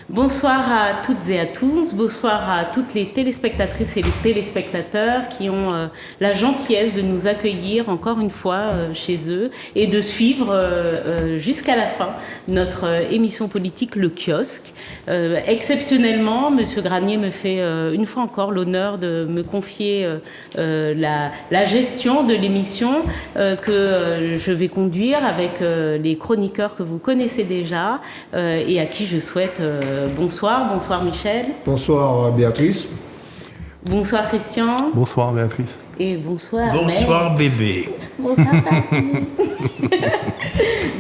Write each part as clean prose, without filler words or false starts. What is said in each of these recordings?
Bonsoir à toutes et à tous, bonsoir à toutes les téléspectatrices et les téléspectateurs qui ont la gentillesse de nous accueillir encore une fois chez eux et de suivre jusqu'à la fin notre émission politique Le Kiosque. Exceptionnellement, Monsieur Granier me fait une fois encore l'honneur de me confier la gestion de l'émission que je vais conduire avec les chroniqueurs que vous connaissez déjà et à qui je souhaite bonsoir Michel. Bonsoir Béatrice. Bonsoir Christian. Bonsoir Béatrice. Et bonsoir bébé. Bonsoir papy.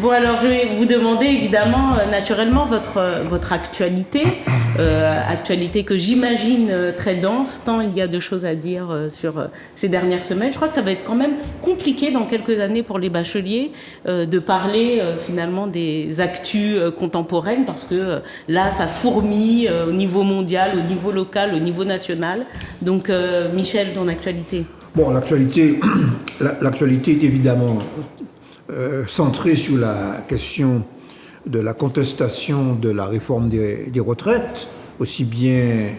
Bon, alors je vais vous demander évidemment naturellement votre actualité, actualité que j'imagine très dense, tant il y a de choses à dire sur ces dernières semaines. Je crois que ça va être quand même compliqué dans quelques années pour les bacheliers de parler finalement des actus contemporaines, parce que là ça fourmille au niveau mondial, au niveau local, au niveau national. Donc Michel, ton actualité. Bon, l'actualité est évidemment centrée sur la question de la contestation de la réforme des retraites, aussi bien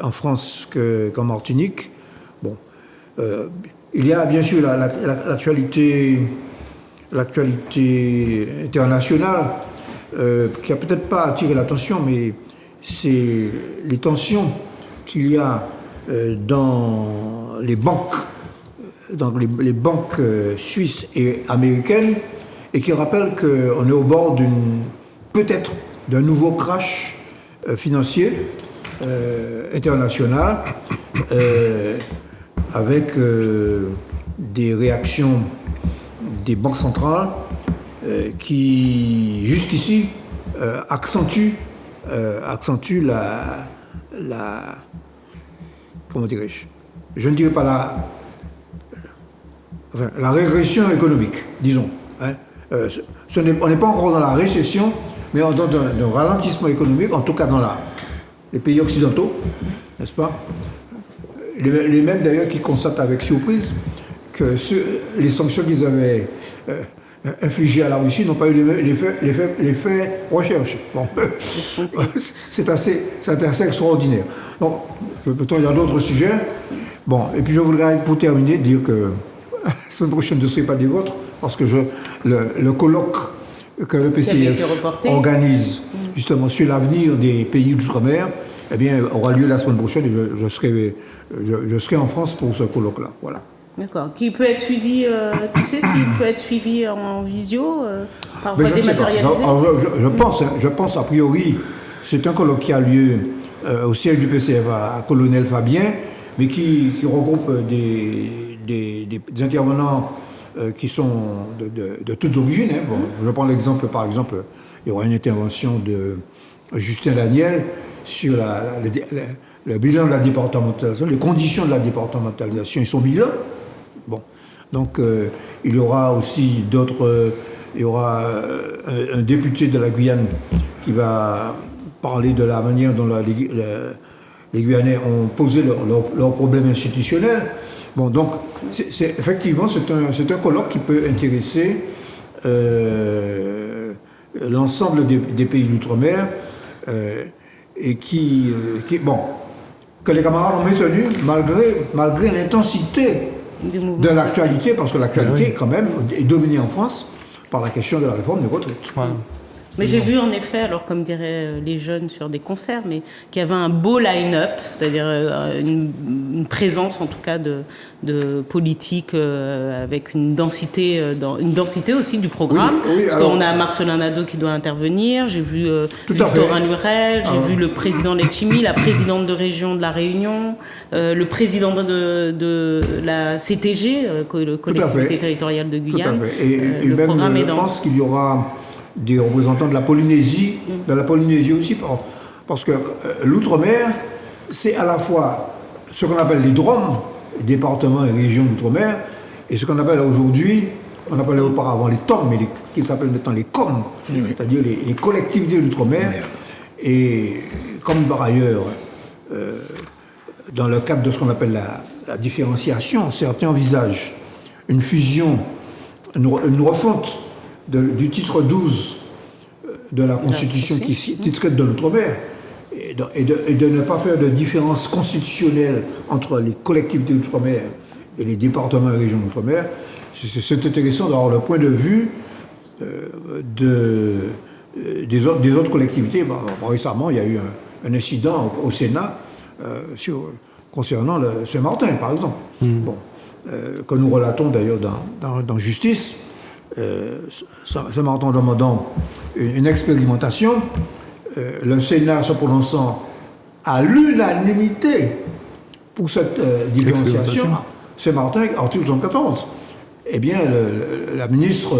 en France qu'en Martinique. Bon, il y a bien sûr l'actualité internationale qui a peut-être pas attiré l'attention, mais c'est les tensions qu'il y a dans les banques, suisses et américaines, et qui rappellent qu'on est au bord peut-être d'un nouveau crash financier international, avec des réactions des banques centrales qui jusqu'ici accentuent la comment dirais-je, je ne dirais pas la régression économique, disons. Hein. On n'est pas encore dans la récession, mais on est dans un ralentissement économique, en tout cas dans les pays occidentaux, n'est-ce pas? Les mêmes d'ailleurs qui constatent avec surprise que les sanctions qu'ils avaient infligées à la Russie n'ont pas eu l'effet recherché. Bon. C'est assez extraordinaire. Donc, peut-être il y a d'autres sujets. Bon, et puis je voudrais, pour terminer, dire que la semaine prochaine, je ne serai pas des vôtres, parce que le colloque que le PCF organise justement sur l'avenir des pays d'outre-mer, eh bien, aura lieu la semaine prochaine, et je serai en France pour ce colloque-là. Voilà. D'accord. Qui peut être suivi, tu sais s'il peut être suivi en visio, par voie dématérialisée? Je pense a priori, c'est un colloque qui a lieu au siège du PCF à Colonel Fabien, mais qui regroupe des intervenants qui sont de toutes origines. Hein. Bon, je prends l'exemple, par exemple, il y aura une intervention de Justin Daniel sur le bilan de la départementalisation, les conditions de la départementalisation et son bilan. Bon, donc il y aura aussi d'autres. Il y aura un député de la Guyane qui va parler de la manière dont les Guyanais ont posé leurs problèmes institutionnels. Bon, donc effectivement c'est un colloque qui peut intéresser l'ensemble des pays d'outre-mer et que les camarades ont maintenu malgré l'intensité de l'actualité, parce que l'actualité quand même est dominée en France par la question de la réforme des retraites. Ouais. Mais j'ai vu en effet, alors comme diraient les jeunes sur des concerts, mais qu'il y avait un beau line-up, c'est-à-dire une présence en tout cas de politique avec une densité aussi du programme. Oui, parce qu'on a Marcelin Nadeau qui doit intervenir, j'ai vu Victorin Lurel, j'ai vu le président de l'Etchimi, la présidente de région de la Réunion, le président de la CTG, collectivité territoriale de Guyane. Et le même, programme est je dense. pense qu'il y aura des représentants de la Polynésie, aussi, parce que l'outre-mer, c'est à la fois ce qu'on appelle les DROM, départements et régions d'outre-mer, et ce qu'on appelle aujourd'hui, on appelait auparavant les TOM, mais qui s'appellent maintenant les COM, c'est-à-dire les collectivités d'outre-mer. Et comme par ailleurs, dans le cadre de ce qu'on appelle la différenciation, certains envisagent une fusion, une refonte du titre 12 de la Constitution qui titre de l'outre-mer, et de ne pas faire de différence constitutionnelle entre les collectivités d'outre-mer et les départements et régions d'outre-mer. C'est intéressant d'avoir le point de vue des autres collectivités. Récemment, il y a eu un incident au Sénat concernant le Saint-Martin, par exemple. Que nous relatons d'ailleurs dans Justice. Saint-Martin demandant une expérimentation, le Sénat se prononçant à l'unanimité pour cette différenciation. Saint-Martin, article 74. Eh bien, la ministre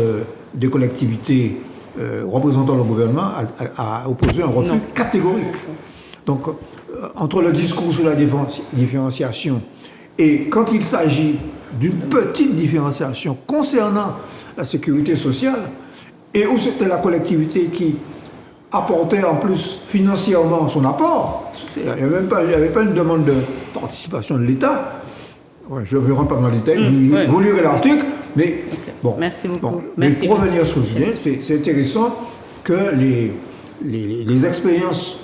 des collectivités représentant le gouvernement a opposé un refus catégorique. Donc, entre le discours sur la différenciation et quand il s'agit d'une petite différenciation concernant la sécurité sociale, et où c'était la collectivité qui apportait en plus financièrement son apport, il n'y avait pas une demande de participation de l'État. Ouais, je ne vais rentrer pas dans les détails, vous lirez l'article, mais bon. Merci beaucoup. Bon, mais pour revenir à ce que je disais, c'est intéressant que les expériences,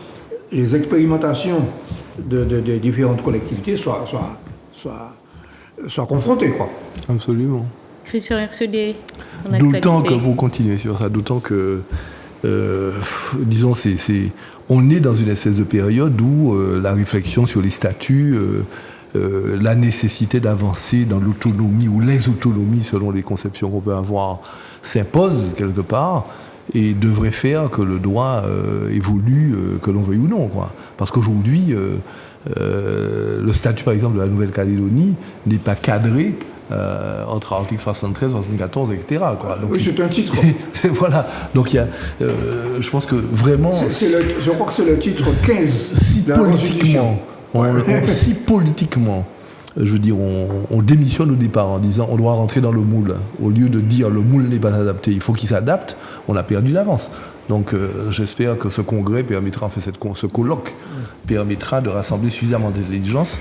les expérimentations de différentes collectivités soient confrontées, quoi. Absolument. Christian Herselier, d'autant que vous continuez sur ça, d'autant que, disons, on est dans une espèce de période où la réflexion sur les statuts, la nécessité d'avancer dans l'autonomie ou les autonomies selon les conceptions qu'on peut avoir s'impose quelque part et devrait faire que le droit évolue, que l'on veuille ou non, quoi. Parce qu'aujourd'hui, le statut par exemple de la Nouvelle-Calédonie n'est pas cadré entre articles 73, 74, etc. Quoi. Donc, oui, c'est un titre. Voilà. Donc il y a, je pense que vraiment. Je crois que c'est le titre 15 si de la Constitution. Si politiquement, je veux dire, on démissionne au départ en disant on doit rentrer dans le moule, au lieu de dire le moule n'est pas adapté, il faut qu'il s'adapte, on a perdu l'avance. Donc j'espère que ce congrès permettra, enfin ce colloque permettra de rassembler suffisamment d'intelligence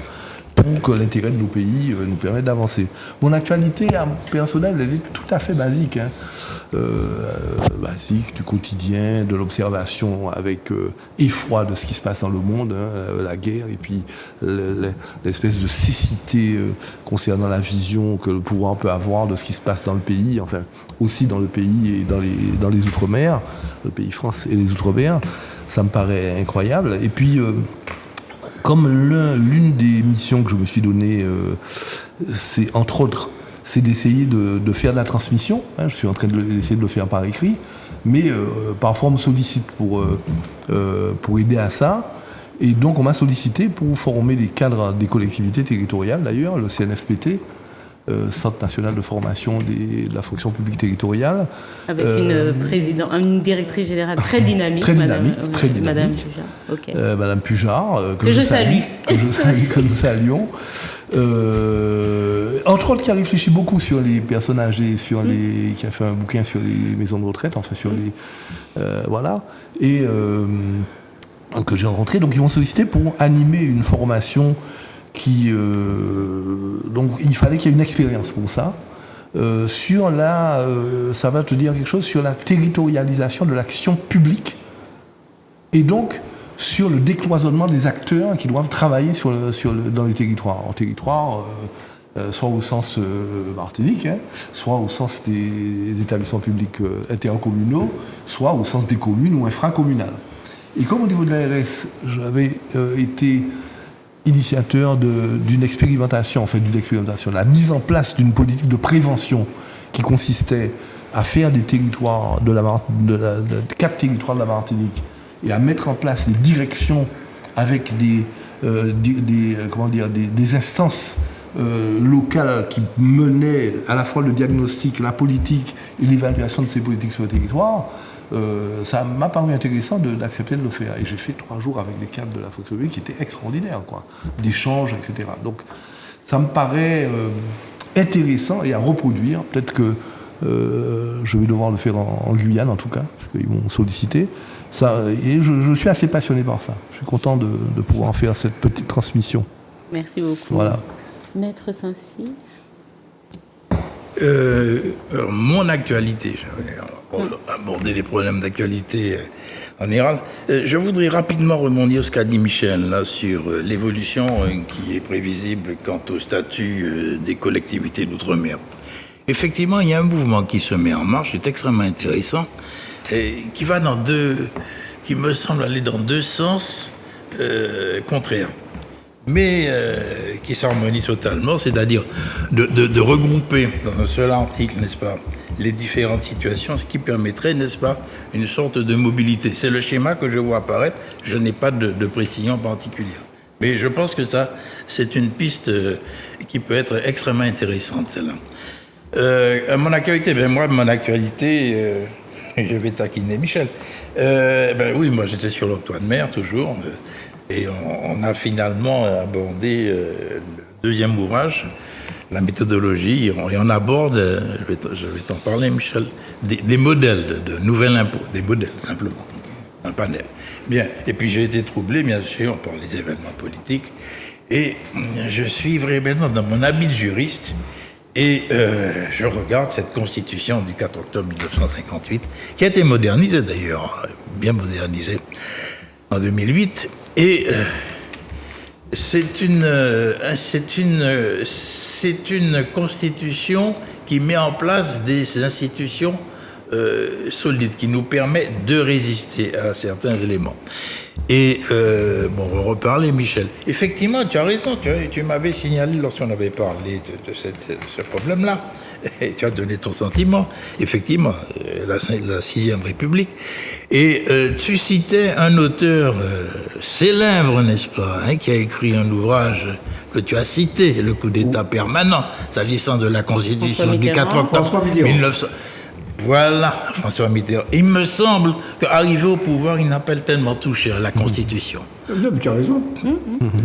pour que l'intérêt de nos pays nous permette d'avancer. Mon actualité personnelle, elle est tout à fait basique. Basique, du quotidien, de l'observation avec effroi de ce qui se passe dans le monde, la guerre, et puis l'espèce de cécité concernant la vision que le pouvoir peut avoir de ce qui se passe dans le pays, enfin aussi dans le pays et dans les Outre-mer, le pays France et les Outre-mer. Ça me paraît incroyable. Et puis, comme l'une des missions que je me suis donnée, c'est entre autres, c'est d'essayer de faire de la transmission. Je suis en train d'essayer de le faire par écrit, mais parfois on me sollicite pour aider à ça. Et donc on m'a sollicité pour former des cadres des collectivités territoriales, d'ailleurs, le CNFPT, Centre national de formation de la fonction publique territoriale. Avec une directrice générale très dynamique. Madame Pujard. Okay. Madame Pujard, que je salue. Que nous saluons. Entre autres, qui a réfléchi beaucoup sur les personnes âgées, qui a fait un bouquin sur les maisons de retraite, enfin sur les... voilà. Et que j'ai rencontré. Donc ils m'ont sollicité pour animer une formation donc il fallait qu'il y ait une expérience pour ça, ça va te dire quelque chose sur la territorialisation de l'action publique et donc sur le décloisonnement des acteurs qui doivent travailler dans les territoires. En territoire, soit au sens Martinique, soit au sens des établissements publics intercommunaux, soit au sens des communes ou infracommunales. Et comme au niveau de l'ARS, j'avais été initiateur d'une expérimentation, la mise en place d'une politique de prévention qui consistait à faire des territoires de 4 territoires de la Martinique et à mettre en place des directions avec des instances locales qui menaient à la fois le diagnostic, la politique et l'évaluation de ces politiques sur le territoire. Ça m'a paru intéressant d'accepter de le faire. Et j'ai fait 3 jours avec les cadres de la fonction publique qui étaient extraordinaires, quoi, d'échanges, etc. Donc ça me paraît intéressant et à reproduire. Peut-être que je vais devoir le faire en Guyane, en tout cas, parce qu'ils m'ont sollicité. Et je suis assez passionné par ça. Je suis content de pouvoir faire cette petite transmission. Merci beaucoup. Voilà. Maître Saint-Cy. Mon actualité, pour aborder les problèmes d'actualité en général. Je voudrais rapidement rebondir sur ce qu'a dit Michel là, sur l'évolution qui est prévisible quant au statut des collectivités d'outre-mer. Effectivement, il y a un mouvement qui se met en marche, c'est extrêmement intéressant, qui me semble aller dans deux sens contraires, mais qui s'harmonisent totalement, c'est-à-dire de regrouper dans un seul article, n'est-ce pas, les différentes situations, ce qui permettrait, n'est-ce pas, une sorte de mobilité. C'est le schéma que je vois apparaître, je n'ai pas de précision particulière. Mais je pense que ça, c'est une piste qui peut être extrêmement intéressante, celle-là. Mon actualité, mon actualité, je vais taquiner Michel. Oui, moi j'étais sur l'octroi de mer, toujours, et on a finalement abordé le deuxième ouvrage, la méthodologie, et on aborde, je vais t'en parler, Michel, des modèles de nouvel impôt, des modèles, simplement, un panel. Bien, et puis j'ai été troublé, bien sûr, par les événements politiques, et je suis vraiment dans mon habit de juriste, et je regarde cette constitution du 4 octobre 1958, qui a été modernisée d'ailleurs, bien modernisée, en 2008, et c'est une constitution qui met en place des institutions solides, qui nous permet de résister à certains éléments. Et on va reparler, Michel. Effectivement, tu as raison, tu m'avais signalé lorsqu'on avait parlé de ce problème-là, et tu as donné ton sentiment, effectivement, la 6e République. Et tu citais un auteur célèbre, n'est-ce pas, qui a écrit un ouvrage que tu as cité, Le coup d'État permanent, s'agissant de la Constitution du 4 octobre 1900. Voilà, François Mitterrand. Il me semble qu'arrivé au pouvoir, il n'a pas tellement touché à la Constitution. Non, mais tu as raison.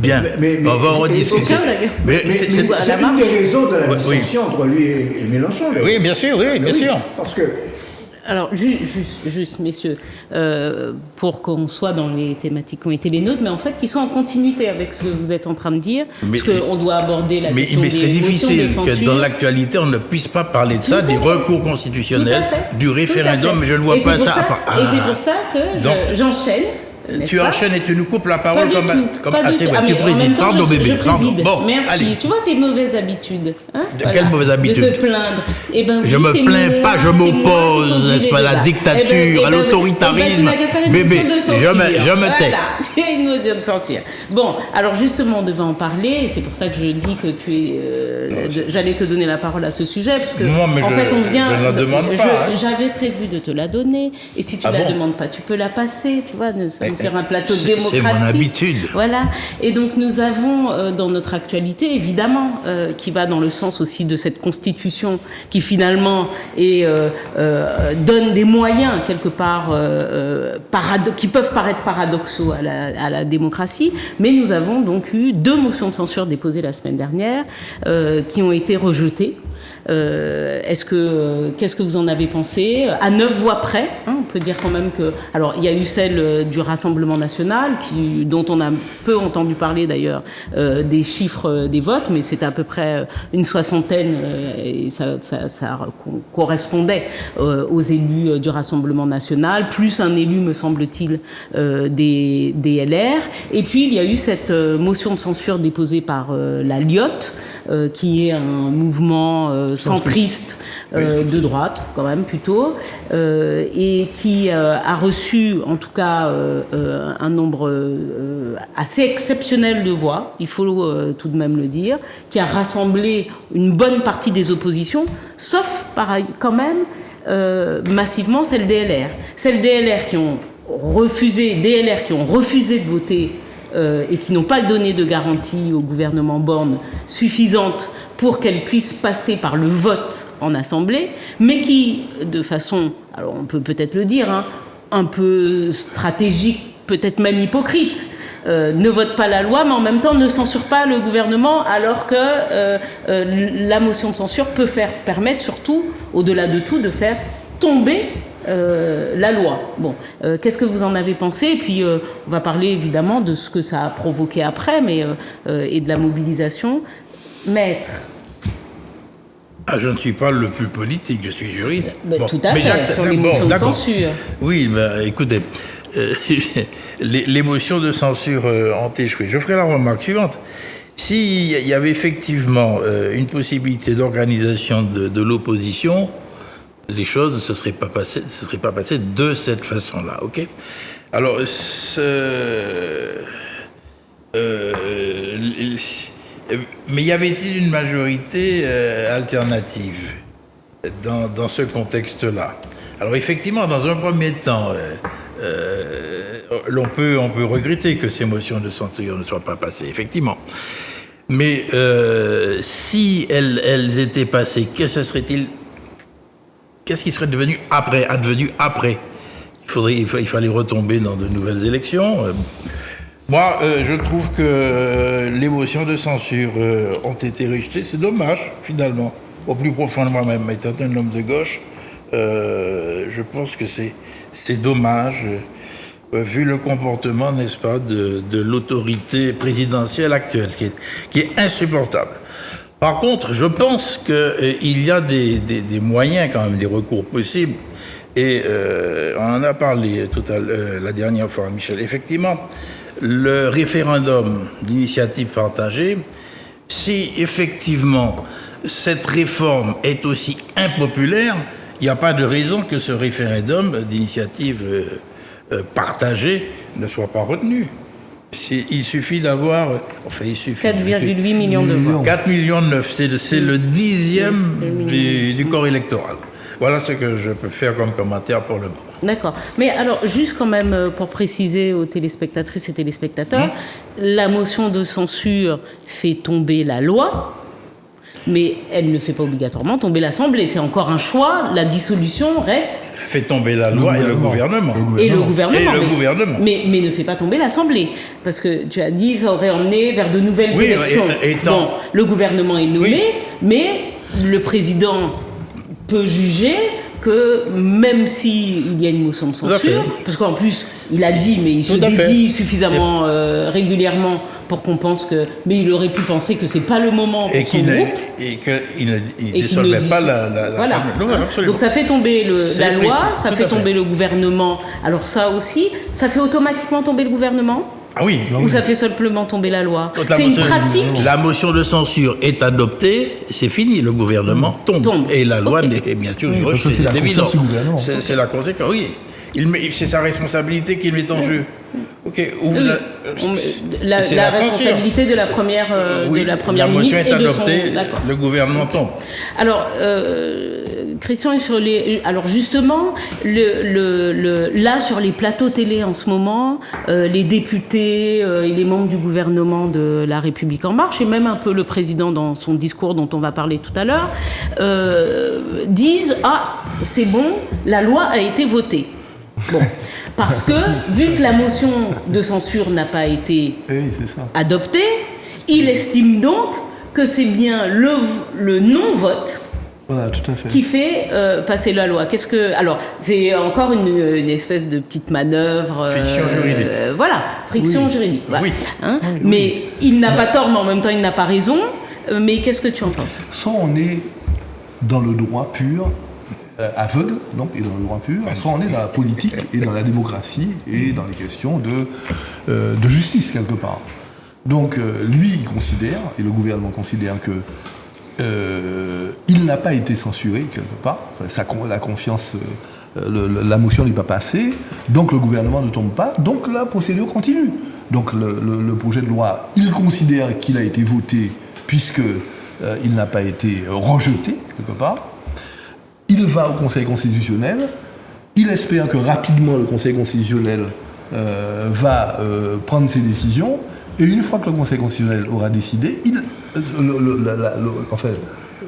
Bien, on va en rediscuter. Mais c'est une des raisons de la discussion entre lui et Mélenchon. Oui, bien sûr, oui, bien sûr. Parce que... Alors, juste, messieurs, pour qu'on soit dans les thématiques qui ont été les nôtres, mais en fait, qui sont en continuité avec ce que vous êtes en train de dire, parce qu'on doit aborder la question des motions de censure. Mais c'est difficile que dans l'actualité, on ne puisse pas parler de ça, des recours constitutionnels, du référendum, mais je ne vois pas ça. Et c'est pour ça que j'enchaîne. Tu enchaînes et tu nous coupes la parole comme assez vrai. Tu présides. Pardon, bébé. Bon, merci. Allez. Tu vois tes mauvaises habitudes. Quelles mauvaises habitudes? De te plaindre. Je me plains pas, je m'oppose, n'est-ce pas, à la dictature, à l'autoritarisme. Bébé, je me tais. Tu as une motion de censure. Bon, alors justement, on devait en parler, et c'est pour ça que je dis que tu es. J'allais te donner la parole à ce sujet, parce que en fait, on vient. Je ne la demande pas. J'avais prévu de te la donner, et si tu la demandes pas, tu peux la passer, tu vois. Sur un plateau démocratique. C'est mon habitude. Voilà. Et donc nous avons dans notre actualité, évidemment, qui va dans le sens aussi de cette constitution qui finalement donne des moyens quelque part qui peuvent paraître paradoxaux à la démocratie. Mais nous avons donc eu 2 motions de censure déposées la semaine dernière qui ont été rejetées. Qu'est-ce que vous en avez pensé? À 9 voix près, on peut dire quand même que... Alors, il y a eu celle du Rassemblement national, dont on a peu entendu parler d'ailleurs des chiffres des votes, mais c'était à peu près une 60aine, et ça correspondait aux élus du Rassemblement national, plus un élu, me semble-t-il, des LR. Et puis, il y a eu cette motion de censure déposée par la LIOT, qui est un mouvement centriste de droite, quand même, plutôt, et qui a reçu, en tout cas, un nombre assez exceptionnel de voix, il faut tout de même le dire, qui a rassemblé une bonne partie des oppositions, sauf, quand même, massivement celles des LR. Celles des LR qui ont refusé de voter et qui n'ont pas donné de garantie au gouvernement Borne suffisante pour qu'elle puisse passer par le vote en Assemblée, mais qui, de façon, alors on peut peut-être le dire, un peu stratégique, peut-être même hypocrite, ne vote pas la loi, mais en même temps ne censure pas le gouvernement, alors que la motion de censure peut permettre surtout, au-delà de tout, de faire tomber la loi. Bon, qu'est-ce que vous en avez pensé? Et puis, on va parler évidemment de ce que ça a provoqué après, et de la mobilisation. Maître. Ah, je ne suis pas le plus politique, je suis juriste. Tout à fait, sur les motions de censure. Oui, écoutez, les motions de censure ont échoué. Je ferai la remarque suivante. S'il y avait effectivement une possibilité d'organisation de l'opposition, les choses ne se seraient pas passées de cette façon-là, ok? Alors, mais y avait-il une majorité alternative dans ce contexte-là? Alors effectivement, dans un premier temps, on peut regretter que ces motions de censure ne soient pas passées, effectivement. Mais si elles étaient passées, qu'est-ce qui serait advenu après? Il fallait retomber dans de nouvelles élections. Moi, je trouve que les motions de censure ont été rejetées. C'est dommage, finalement. Au plus profond de moi-même, étant un homme de gauche, je pense que c'est dommage, vu le comportement, n'est-ce pas, de l'autorité présidentielle actuelle, qui est insupportable. Par contre, je pense qu'il y a des moyens, quand même, des recours possibles. Et on en a parlé tout à l'heure, la dernière fois, Michel. Effectivement, le référendum d'initiative partagée, si effectivement cette réforme est aussi impopulaire, il n'y a pas de raison que ce référendum d'initiative partagée ne soit pas retenu. Il suffit d'avoir... Enfin, il suffit... 4,8 millions de voix. 4,9 millions, c'est le 10e du corps électoral. Voilà ce que je peux faire comme commentaire pour le moment. D'accord. Mais alors, juste quand même pour préciser aux téléspectatrices et téléspectateurs, la motion de censure fait tomber la loi, mais elle ne fait pas obligatoirement tomber l'Assemblée. C'est encore un choix. La dissolution reste... Fait tomber la loi et le gouvernement. Et le gouvernement. Gouvernement. Mais ne fait pas tomber l'Assemblée. Parce que tu as dit, ça aurait emmené vers de nouvelles élections. Bon, le gouvernement est nommé, mais le président peut juger que même s'il y a une motion de censure, parce qu'en plus, il a dit, mais il se dit suffisamment régulièrement pour qu'on pense que... Mais il aurait pu penser que c'est pas le moment pour son groupe. Et qu'il ne dissolvait pas la voilà. Absolument. Donc ça fait tomber la loi, ça fait tomber le gouvernement. Alors ça aussi, ça fait automatiquement tomber le gouvernement ? Ah oui. Ou ça fait simplement tomber la loi? C'est une pratique. La motion de censure est adoptée, c'est fini, le gouvernement tombe. Et la loi est bien sûr rejetée. C'est la confiance du gouvernement. C'est la conséquence, oui. C'est sa responsabilité qui met en jeu. Ok. La responsabilité de la première, la motion est adoptée, le gouvernement tombe. Alors, Christian, alors justement, là sur les plateaux télé en ce moment, les députés et les membres du gouvernement de La République En Marche, et même un peu le président dans son discours dont on va parler tout à l'heure, disent « Ah, c'est bon, la loi a été votée ». Bon, parce que, vu que la motion de censure n'a pas été adoptée, il estime donc que c'est bien le non-vote qui fait passer la loi. Alors, c'est encore une espèce de petite manœuvre... Friction juridique. Voilà, friction juridique. Voilà. Oui. Hein mais il n'a pas tort, mais en même temps, il n'a pas raison. Mais qu'est-ce que tu en penses? Soit on est dans le droit pur, aveugle, donc, et dans le droit pur, soit on est dans la politique et dans la démocratie et dans les questions de justice, quelque part. Donc, lui, il considère, et le gouvernement considère que il n'a pas été censuré, quelque part. Enfin, la confiance, la motion n'est pas passée, donc le gouvernement ne tombe pas, donc la procédure continue. Donc, le projet de loi, il considère qu'il a été voté, puisqu'il n'a pas été rejeté, quelque part. Il va au Conseil constitutionnel, il espère que rapidement le Conseil constitutionnel va prendre ses décisions, et une fois que le Conseil constitutionnel aura décidé,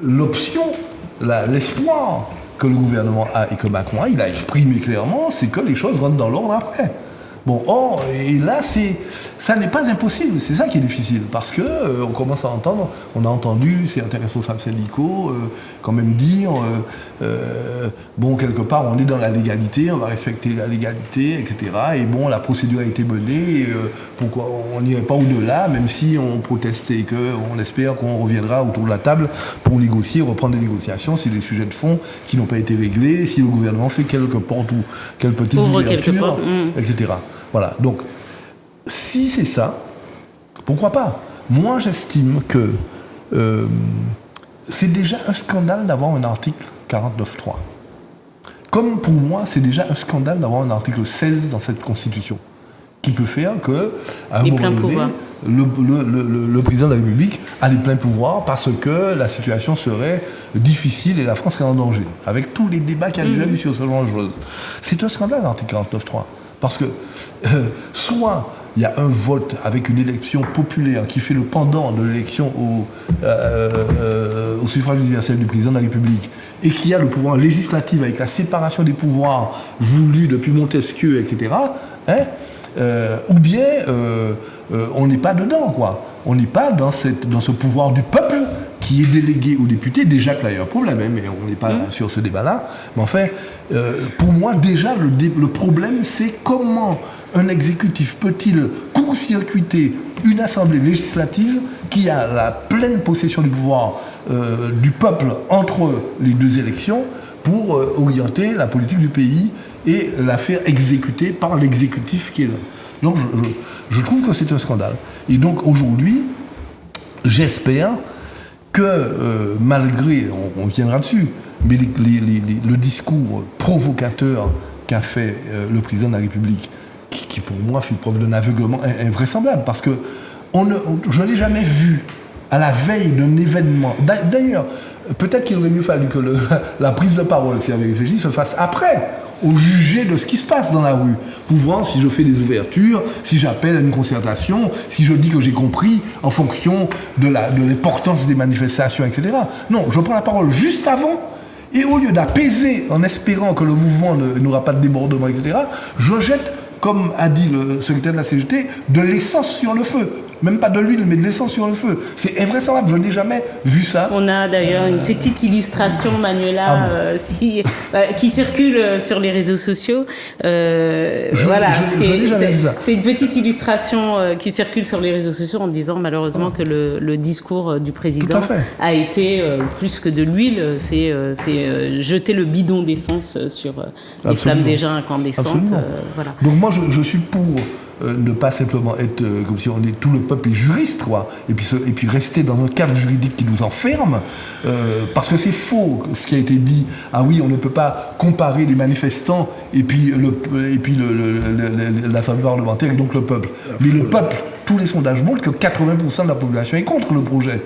l'option, l'espoir que le gouvernement a et que Macron a, il a exprimé clairement, c'est que les choses rentrent dans l'ordre après. Bon, et là, ça n'est pas impossible. C'est ça qui est difficile. Parce que on commence à entendre, on a entendu certains responsables syndicaux quand même dire bon, quelque part, on est dans la légalité, on va respecter la légalité, etc. Et bon, la procédure a été menée, pourquoi on n'irait pas au-delà, même si on protestait et qu'on espère qu'on reviendra autour de la table pour négocier, reprendre des négociations sur des sujets de fond qui n'ont pas été réglés, si le gouvernement fait quelques portes ou quelques petites ouvertures, etc. Voilà, donc si c'est ça, pourquoi pas? Moi j'estime que c'est déjà un scandale d'avoir un article 49.3. Comme pour moi, c'est déjà un scandale d'avoir un article 16 dans cette Constitution, qui peut faire que, à un moment donné, le président de la République a les pleins pouvoirs parce que la situation serait difficile et la France serait en danger, avec tous les débats qu'il y a déjà eu sur ce genre de choses. C'est un scandale, l'article 49.3. Parce que soit il y a un vote avec une élection populaire qui fait le pendant de l'élection au suffrage universel du président de la République et qui a le pouvoir législatif avec la séparation des pouvoirs voulue depuis Montesquieu, etc., ou bien on n'est pas dedans, quoi. On n'est pas dans ce pouvoir du peuple qui est délégué aux députés. Déjà que là, il y a un problème, mais on n'est pas sur ce débat-là. Mais enfin, pour moi, déjà, le problème, c'est comment un exécutif peut-il court-circuiter une assemblée législative qui a la pleine possession du pouvoir du peuple entre les deux élections pour orienter la politique du pays et la faire exécuter par l'exécutif qui est là. Donc, je trouve que c'est un scandale. Et donc, aujourd'hui, j'espère que malgré, on viendra dessus, mais le discours provocateur qu'a fait le président de la République, qui pour moi fait preuve d'un aveuglement invraisemblable, parce que je n'ai jamais vu à la veille d'un événement. D'ailleurs, peut-être qu'il aurait mieux fallu que la prise de parole, si on avait réfléchi, se fasse après, au jugé de ce qui se passe dans la rue, pour voir si je fais des ouvertures, si j'appelle à une concertation, si je dis que j'ai compris en fonction de l'importance des manifestations, etc. Non, je prends la parole juste avant, et au lieu d'apaiser en espérant que le mouvement n'aura pas de débordement, etc., je jette, comme a dit le secrétaire de la CGT, de l'essence sur le feu. Même pas de l'huile, mais de l'essence sur le feu. C'est invraisemblable, je n'ai jamais vu ça. On a d'ailleurs une petite illustration, Manuela, qui circule sur les réseaux sociaux. Voilà, c'est une petite illustration qui circule sur les réseaux sociaux en disant malheureusement que le discours du président a été plus que de l'huile, c'est jeter le bidon d'essence sur les flammes déjà incandescentes. Voilà. Donc moi, je suis pour ne pas simplement être comme si tout le peuple est juriste, quoi, et puis rester dans un cadre juridique qui nous enferme, parce que c'est faux ce qui a été dit. Ah oui, on ne peut pas comparer les manifestants et puis l'Assemblée parlementaire et donc le peuple. Mais le peuple, tous les sondages montrent que 80% de la population est contre le projet.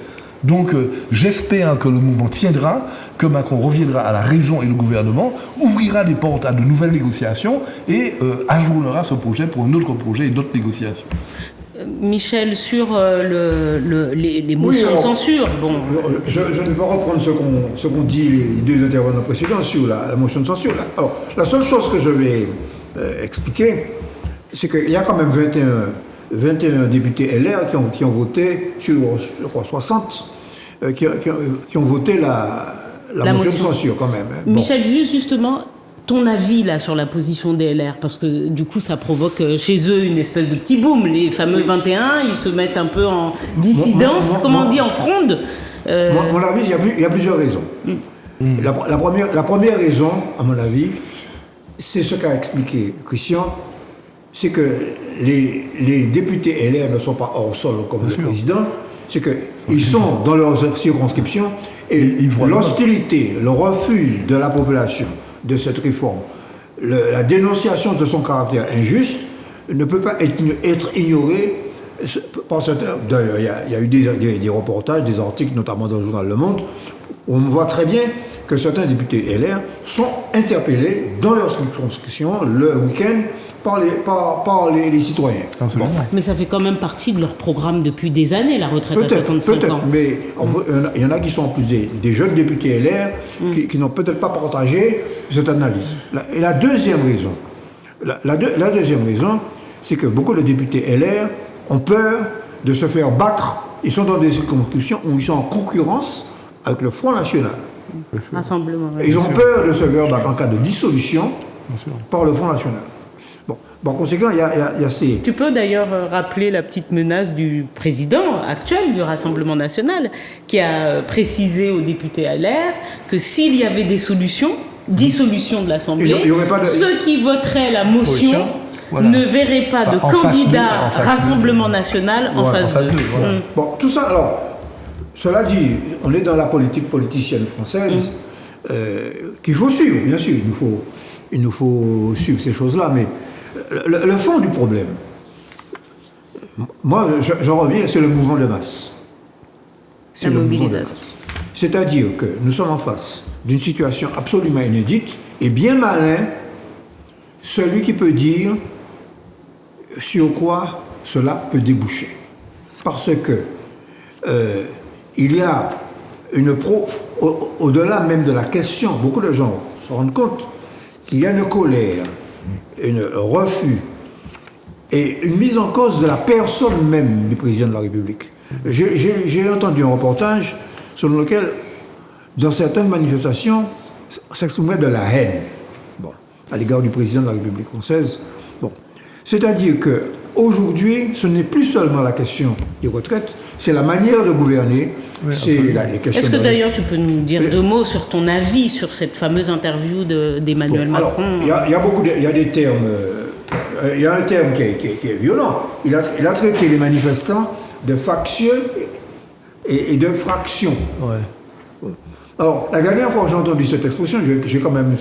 Donc j'espère que le mouvement tiendra, que Macron reviendra à la raison et le gouvernement ouvrira des portes à de nouvelles négociations et ajournera ce projet pour un autre projet et d'autres négociations. Michel, sur les motions de censure. Bon. Je ne vais pas reprendre ce qu'ont dit les deux intervenants précédents sur la motion de censure. Là. Alors, la seule chose que je vais expliquer, c'est qu'il y a quand même 21 députés LR qui ont voté sur, je crois, 60 qui ont voté la motion de censure quand même. Hein. Michel, justement, ton avis là sur la position des LR, parce que du coup ça provoque chez eux une espèce de petit boom. Les fameux 21, ils se mettent un peu en dissidence, on dit, en fronde. Mon avis, il y a plusieurs raisons. La première raison, à mon avis, c'est ce qu'a expliqué Christian, c'est que les députés LR ne sont pas hors sol comme le président, c'est qu'ils sont dans leurs circonscriptions et l'hostilité, le refus de la population de cette réforme, la dénonciation de son caractère injuste ne peut pas être ignorée par certains. D'ailleurs, il y a eu des reportages, des articles, notamment dans le journal Le Monde, où on voit très bien que certains députés LR sont interpellés dans leur circonscription le week-end par les citoyens. Bon. Mais ça fait quand même partie de leur programme depuis des années, la retraite à 65 ans. Mais il y en a qui sont en plus des jeunes députés LR qui n'ont peut-être pas partagé cette analyse. Et la deuxième raison, c'est que beaucoup de députés LR ont peur de se faire battre. Ils sont dans des circonscriptions où ils sont en concurrence avec le Front National. Rassemblement. Et ils ont peur de se faire battre en cas de dissolution par le Front National. Bon, par conséquent, il y a ces... Tu peux d'ailleurs rappeler la petite menace du président actuel du Rassemblement national qui a précisé aux députés LR que s'il y avait dissolution de l'Assemblée, Il y aurait pas de... ceux qui voteraient la motion Voilà. ne verraient pas de En face candidat en face Rassemblement national en Voilà, face d'eux. voilà. Bon, tout ça, alors, cela dit, on est dans la politique politicienne française qu'il faut suivre, bien sûr. Il nous faut suivre ces choses-là, mais le fond du problème, moi, je reviens, c'est le mouvement de masse. C'est La le mouvement de mobilisation. masse. C'est-à-dire que nous sommes en face d'une situation absolument inédite et bien malin celui qui peut dire sur quoi cela peut déboucher. Parce que il y a au-delà même de la question, beaucoup de gens se rendent compte qu'il y a une colère, un refus et une mise en cause de la personne même du président de la République. J'ai entendu un reportage selon lequel, dans certaines manifestations, s'exprimait de la haine à l'égard du président de la République française. C'est-à-dire qu'aujourd'hui, ce n'est plus seulement la question des retraites, c'est la manière de gouverner, c'est les questions... Est-ce que d'ailleurs tu peux nous dire 2 mots sur ton avis sur cette fameuse interview d'Emmanuel Macron? Alors, il y a des termes... il y a un terme qui est violent. Il a traité les manifestants de factieux et de fractions. Ouais. Alors, la dernière fois que j'ai entendu cette expression, j'ai quand même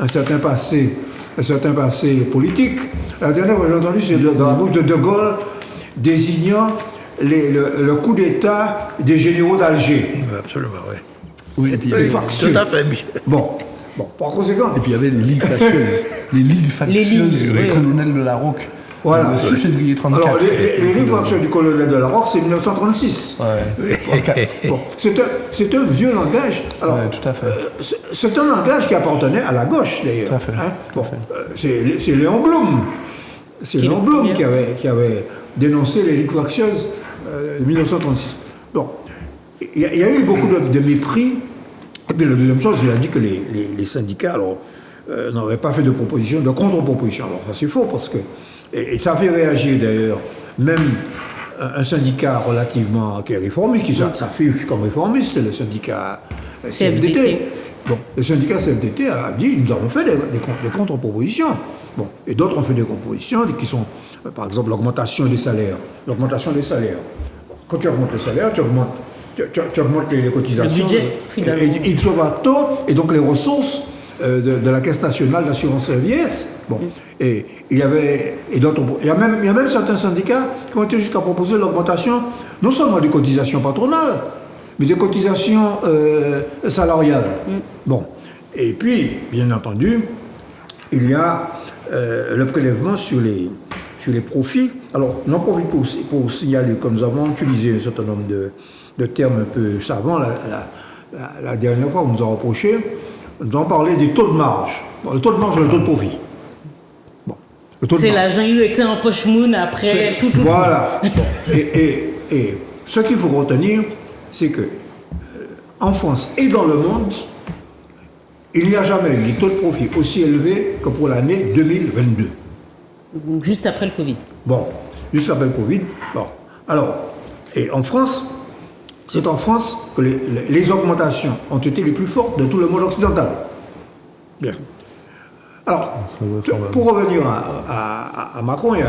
un certain passé politique. La dernière fois que j'ai entendu, c'est dans la bouche de Gaulle, désignant le coup d'État des généraux d'Alger. Absolument, oui. Oui, et puis, factieux. Tout à fait, Michel. Bon, par conséquent... Et puis il y avait les ligues factieuses. Les ligues factieuses du colonel de la Roque. Voilà. Le 6 février 1934. Alors, les ligues factieuses du colonel de la Roque, c'est 1936. Ouais. Bon, c'est un vieux langage. Alors, Ouais, tout à fait. c'est un langage qui appartenait à la gauche, d'ailleurs. Tout à fait, Hein? tout à Bon, fait. c'est Léon Blum. C'est Qui est Léon le Blum premier. qui avait dénoncé les ligues factieuses de 1936. Donc, il y a eu beaucoup de mépris. Et puis, la deuxième chose, il a dit que les syndicats n'avaient pas fait de proposition, de contre-proposition. Alors, ça, c'est faux, parce que... Et ça fait réagir, d'ailleurs, même un syndicat relativement qui est réformiste, qui s'affiche comme réformiste, c'est le syndicat CFDT. Bon, le syndicat CFDT a dit, nous avons fait des contre-propositions. Bon, et d'autres ont fait des propositions qui sont, par exemple, l'augmentation des salaires. L'augmentation des salaires. Quand tu augmentes les salaires, tu augmentes les cotisations. Le budget, finalement. Et il sauve à taux, et donc les ressources de la Caisse nationale d'assurance vieillesse. Bon. Et il y avait d'autres. Il y a même certains syndicats qui ont été jusqu'à proposer l'augmentation non seulement des cotisations patronales, mais des cotisations salariales. Bon. Et puis, bien entendu, il y a le prélèvement sur les profits. Alors, j'en profite pour signaler que nous avons utilisé un certain nombre de termes un peu savants la dernière fois, on nous a reproché. Nous avons parlé des taux de marge. Bon, le taux de marge et le taux de profit. Bon, c'est l'argent qui était en poche moon après tout. Voilà. Bon. Et ce qu'il faut retenir, c'est que en France et dans le monde, il n'y a jamais eu des taux de profit aussi élevés que pour l'année 2022. Donc, juste après le Covid. Bon, juste après le Covid. Bon. Alors, et en France, c'est en France que les augmentations ont été les plus fortes de tout le monde occidental. Bien. Alors, pour revenir à Macron et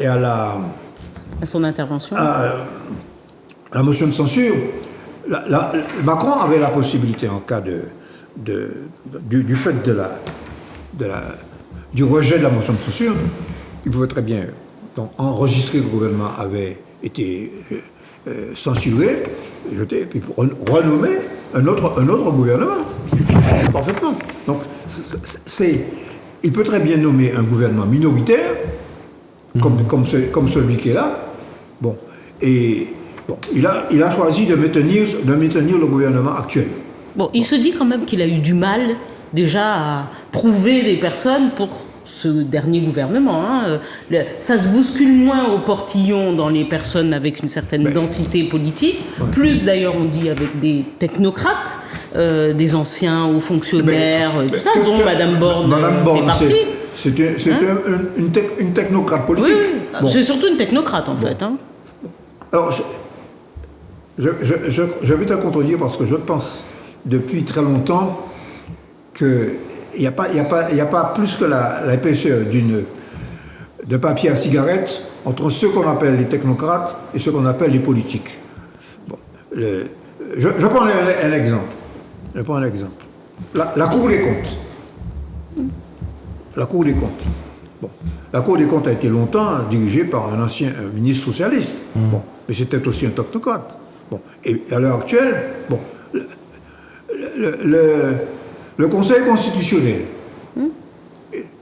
à son intervention. À la motion de censure, Macron avait la possibilité, en cas du fait du rejet de la motion de censure, il pouvait très bien enregistrer que le gouvernement avait été censuré, jeté, puis renommer un autre gouvernement. Parfaitement. Donc, il peut très bien nommer un gouvernement minoritaire, comme celui qui est là. Bon. Et bon, il a choisi de maintenir le gouvernement actuel. Bon, il se dit quand même qu'il a eu du mal déjà à trouver des personnes pour ce dernier gouvernement. Ça se bouscule moins au portillon dans les personnes avec une certaine densité politique, plus d'ailleurs on dit avec des technocrates, des anciens hauts fonctionnaires, tout ça, dont Madame Borne fait partie. C'est une technocrate politique. Oui. Bon. C'est surtout une technocrate en fait. Alors, je vais te contredire parce que je pense depuis très longtemps qu'il n'y a pas plus que l'épaisseur de papier à cigarette entre ceux qu'on appelle les technocrates et ceux qu'on appelle les politiques. Bon, je prends un exemple. La Cour des comptes. La Cour des comptes. Bon, la Cour des comptes a été longtemps dirigée par un ancien ministre socialiste. Bon, mais c'était aussi un technocrate. Bon, et à l'heure actuelle, bon, le Conseil constitutionnel.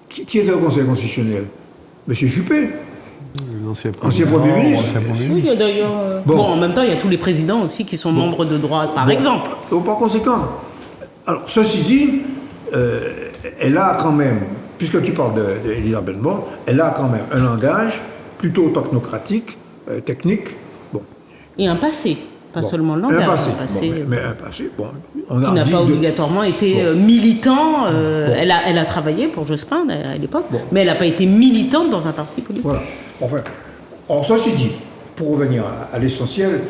Qui était au Conseil constitutionnel? Monsieur Juppé. Ancien Premier ministre. Oui, d'ailleurs. En même temps, il y a tous les présidents aussi qui sont membres de droite, par exemple. Donc, par conséquent, alors, ceci dit, elle a quand même, puisque tu parles d'Elisabeth Borne, elle a quand même un langage plutôt technocratique, technique. Bon. Et un passé. Pas seulement le langage, un passé. Mais un passé, on qui n'a pas obligatoirement été militant. Elle a travaillé pour Jospin à l'époque, mais elle n'a pas été militante dans un parti politique. Voilà. Enfin, ceci dit, pour revenir à l'essentiel,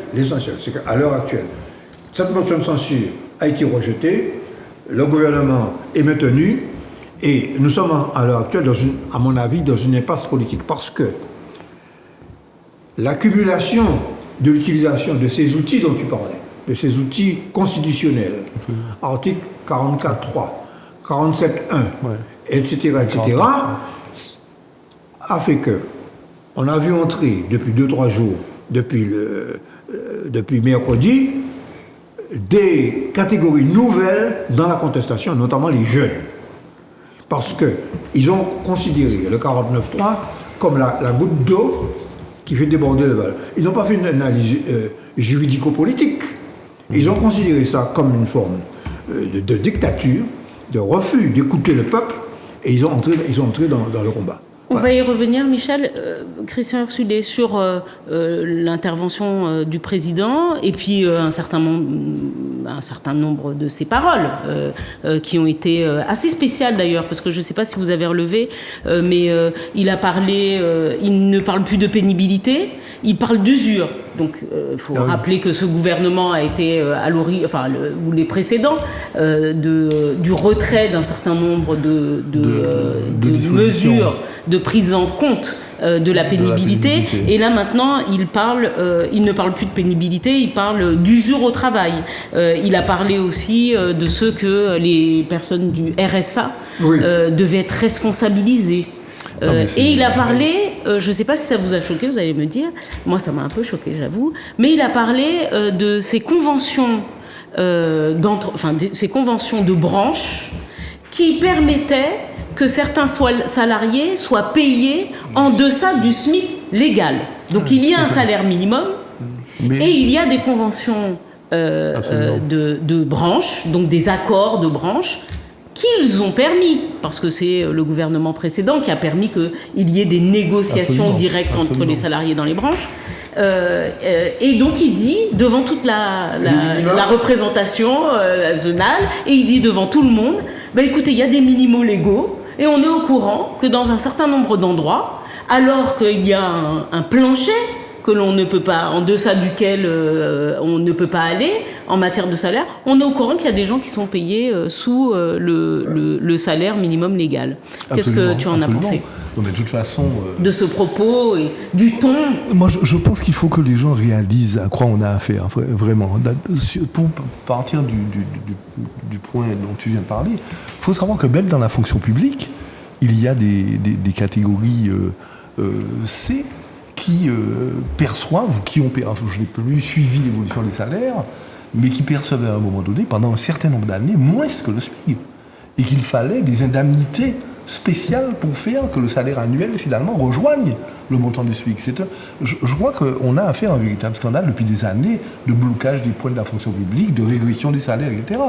c'est qu'à l'heure actuelle, cette motion de censure a été rejetée, le gouvernement est maintenu, et nous sommes à l'heure actuelle, à mon avis, dans une impasse politique, parce que l'accumulation de l'utilisation de ces outils dont tu parlais, de ces outils constitutionnels, article 44.3, 47.1, etc., a fait que on a vu entrer depuis 2-3 jours, depuis mercredi, des catégories nouvelles dans la contestation, notamment les jeunes. Parce qu'ils ont considéré le 49.3 comme la goutte d'eau qui fait déborder le bal. Ils n'ont pas fait une analyse juridico-politique. Ils ont considéré ça comme une forme de dictature, de refus d'écouter le peuple, et ils ont entré dans le combat. On va y revenir, Michel. Christian Ursula, sur l'intervention du président et puis un certain nombre de ses paroles qui ont été assez spéciales d'ailleurs, parce que je ne sais pas si vous avez relevé, mais il a parlé, il ne parle plus de pénibilité, il parle d'usure. Donc il faut rappeler que ce gouvernement a été à l'origine, ou les précédents, du retrait d'un certain nombre de mesures de prise en compte de la pénibilité. Et là maintenant il ne parle plus de pénibilité, il parle d'usure au travail. Il a parlé aussi de ce que les personnes du RSA devaient être responsabilisées. Et il a parlé, je ne sais pas si ça vous a choqué, vous allez me dire, moi ça m'a un peu choqué, j'avoue, mais il a parlé de ces conventions, ces conventions de branche qui permettaient que certains salariés soient payés en deçà du SMIC légal. Donc il y a un salaire minimum et il y a des conventions de branche, donc des accords de branche, qu'ils ont permis, parce que c'est le gouvernement précédent qui a permis qu'il y ait des négociations directes entre les salariés dans les branches. Et donc il dit devant toute la représentation zonale, et il dit devant tout le monde, écoutez, il y a des minimaux légaux, et on est au courant que dans un certain nombre d'endroits, alors qu'il y a un plancher que l'on ne peut pas, en deçà duquel on ne peut pas aller en matière de salaire, on est au courant qu'il y a des gens qui sont payés sous le salaire minimum légal. Qu'est-ce que tu en as pensé ? Non, mais de toute façon... de ce propos et du ton. Moi, je pense qu'il faut que les gens réalisent à quoi on a affaire, vraiment. Pour partir du point dont tu viens de parler, il faut savoir que même dans la fonction publique, il y a des catégories C qui perçoivent, je n'ai plus suivi l'évolution des salaires, mais qui percevaient à un moment donné, pendant un certain nombre d'années, moins que le SMIC. Et qu'il fallait des indemnités spéciales pour faire que le salaire annuel, finalement, rejoigne le montant du SMIC. Je crois qu'on a affaire à un véritable scandale depuis des années de blocage des points de la fonction publique, de régression des salaires, etc.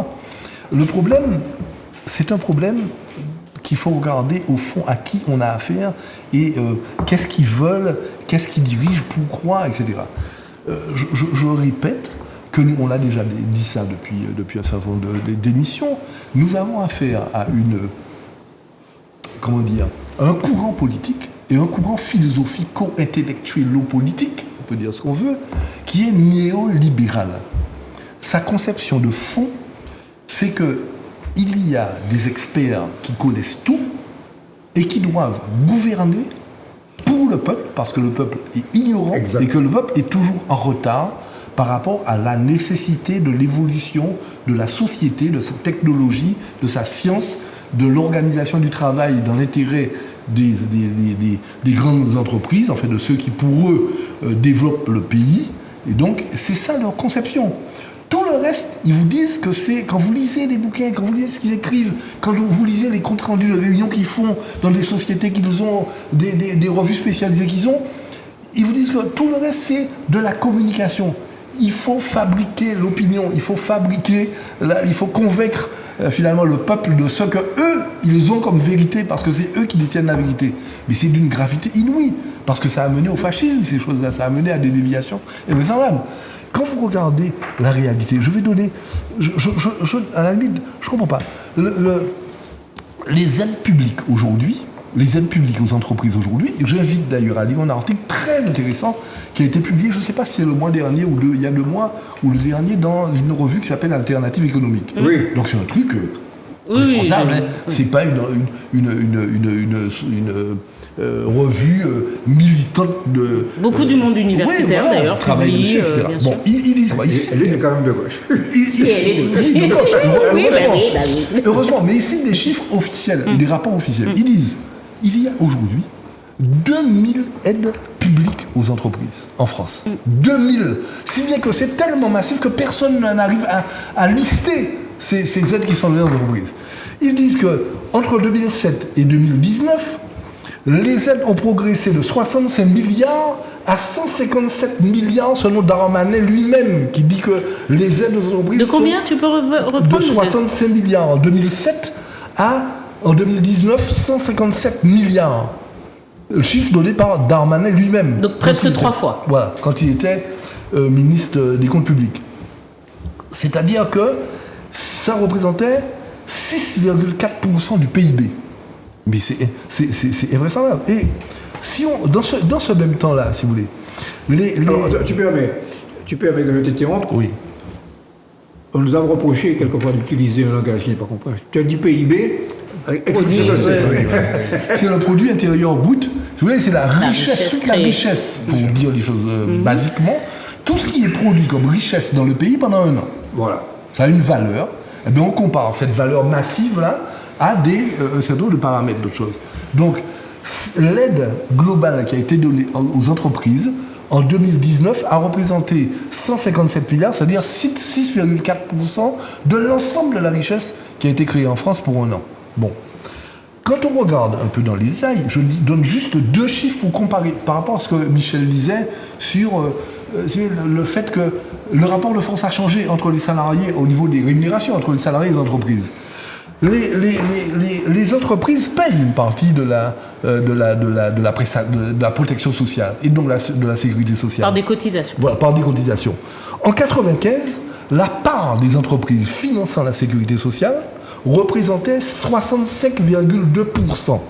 Le problème, c'est un problème qu'il faut regarder au fond à qui on a affaire et qu'est-ce qu'ils veulent, qu'est-ce qu'ils dirigent, pourquoi, etc. Je répète que nous, on l'a déjà dit ça depuis un certain nombre d'émissions, nous avons affaire à un courant politique et un courant philosophico-intellectuelo-politique, on peut dire ce qu'on veut, qui est néolibéral. Sa conception de fond, c'est qu'il y a des experts qui connaissent tout et qui doivent gouverner pour le peuple, parce que le peuple est ignorant et que le peuple est toujours en retard par rapport à la nécessité de l'évolution de la société, de sa technologie, de sa science, de l'organisation du travail dans l'intérêt des grandes entreprises, en fait de ceux qui pour eux développent le pays. Et donc c'est ça leur conception. Tout le reste, ils vous disent que c'est, quand vous lisez les bouquins, quand vous lisez ce qu'ils écrivent, quand vous lisez les comptes rendus de réunions qu'ils font dans des sociétés qu'ils ont, des revues spécialisées qu'ils ont, ils vous disent que tout le reste c'est de la communication. Il faut fabriquer l'opinion, il faut convaincre finalement le peuple de ce que eux ils ont comme vérité, parce que c'est eux qui détiennent la vérité. Mais c'est d'une gravité inouïe, parce que ça a mené au fascisme, ces choses-là, ça a mené à des déviations invraisemblables. Quand vous regardez la réalité, je vais donner, à la limite, je comprends pas. Les aides publiques aujourd'hui, les aides publiques aux entreprises aujourd'hui, j'invite d'ailleurs à lire un article très intéressant qui a été publié, je ne sais pas si c'est le mois dernier ou il y a 2 mois, ou le dernier, dans une revue qui s'appelle Alternative économique. Oui. Donc c'est un truc responsable, hein. C'est pas une revue militante de... Beaucoup du monde universitaire, d'ailleurs, publie, bien sûr. Bon, ils disent quoi? Elle est quand même de gauche. De gauche. Oui. Heureusement, mais ici des chiffres officiels, des rapports officiels. Ils disent, il y a aujourd'hui 2000 aides publiques aux entreprises en France. 2000. Si bien que c'est tellement massif que personne n'arrive à lister ces aides qui sont données aux entreprises. Ils disent qu'entre 2007 et 2019, les aides ont progressé de 65 milliards à 157 milliards selon Darmanin lui-même, qui dit que les aides aux entreprises... De combien tu peux reprendre? De 65 milliards en 2007 à, en 2019, 157 milliards. Le chiffre donné par Darmanin lui-même. Donc presque 3 fois. Voilà, quand il était ministre des Comptes publics. C'est-à-dire que ça représentait 6,4% du PIB. Mais c'est invraisemblable. Et si on, dans ce même temps-là, si vous voulez, Alors, tu permets que je t'interrompe? Oui. On nous a reproché quelquefois d'utiliser un langage qui n'est pas compris. Tu as dit PIB, explique ce que c'est. C'est le produit intérieur brut. Vous voyez, c'est la richesse, toute la richesse, pour dire les choses basiquement, tout ce qui est produit comme richesse dans le pays pendant un an. Voilà. Ça a une valeur. Et bien on compare cette valeur massive-là à un certain nombre de paramètres, d'autres choses. Donc, l'aide globale qui a été donnée aux entreprises en 2019 a représenté 157 milliards, c'est-à-dire 6,4% de l'ensemble de la richesse qui a été créée en France pour un an. Bon. Quand on regarde un peu dans les détails, je donne juste 2 chiffres pour comparer par rapport à ce que Michel disait sur le fait que le rapport de force a changé entre les salariés au niveau des rémunérations, entre les salariés et les entreprises. Les entreprises payent une partie de la protection sociale et donc de la sécurité sociale. Par des cotisations. Voilà, par des cotisations. En 1995, la part des entreprises finançant la sécurité sociale représentait 65,2%.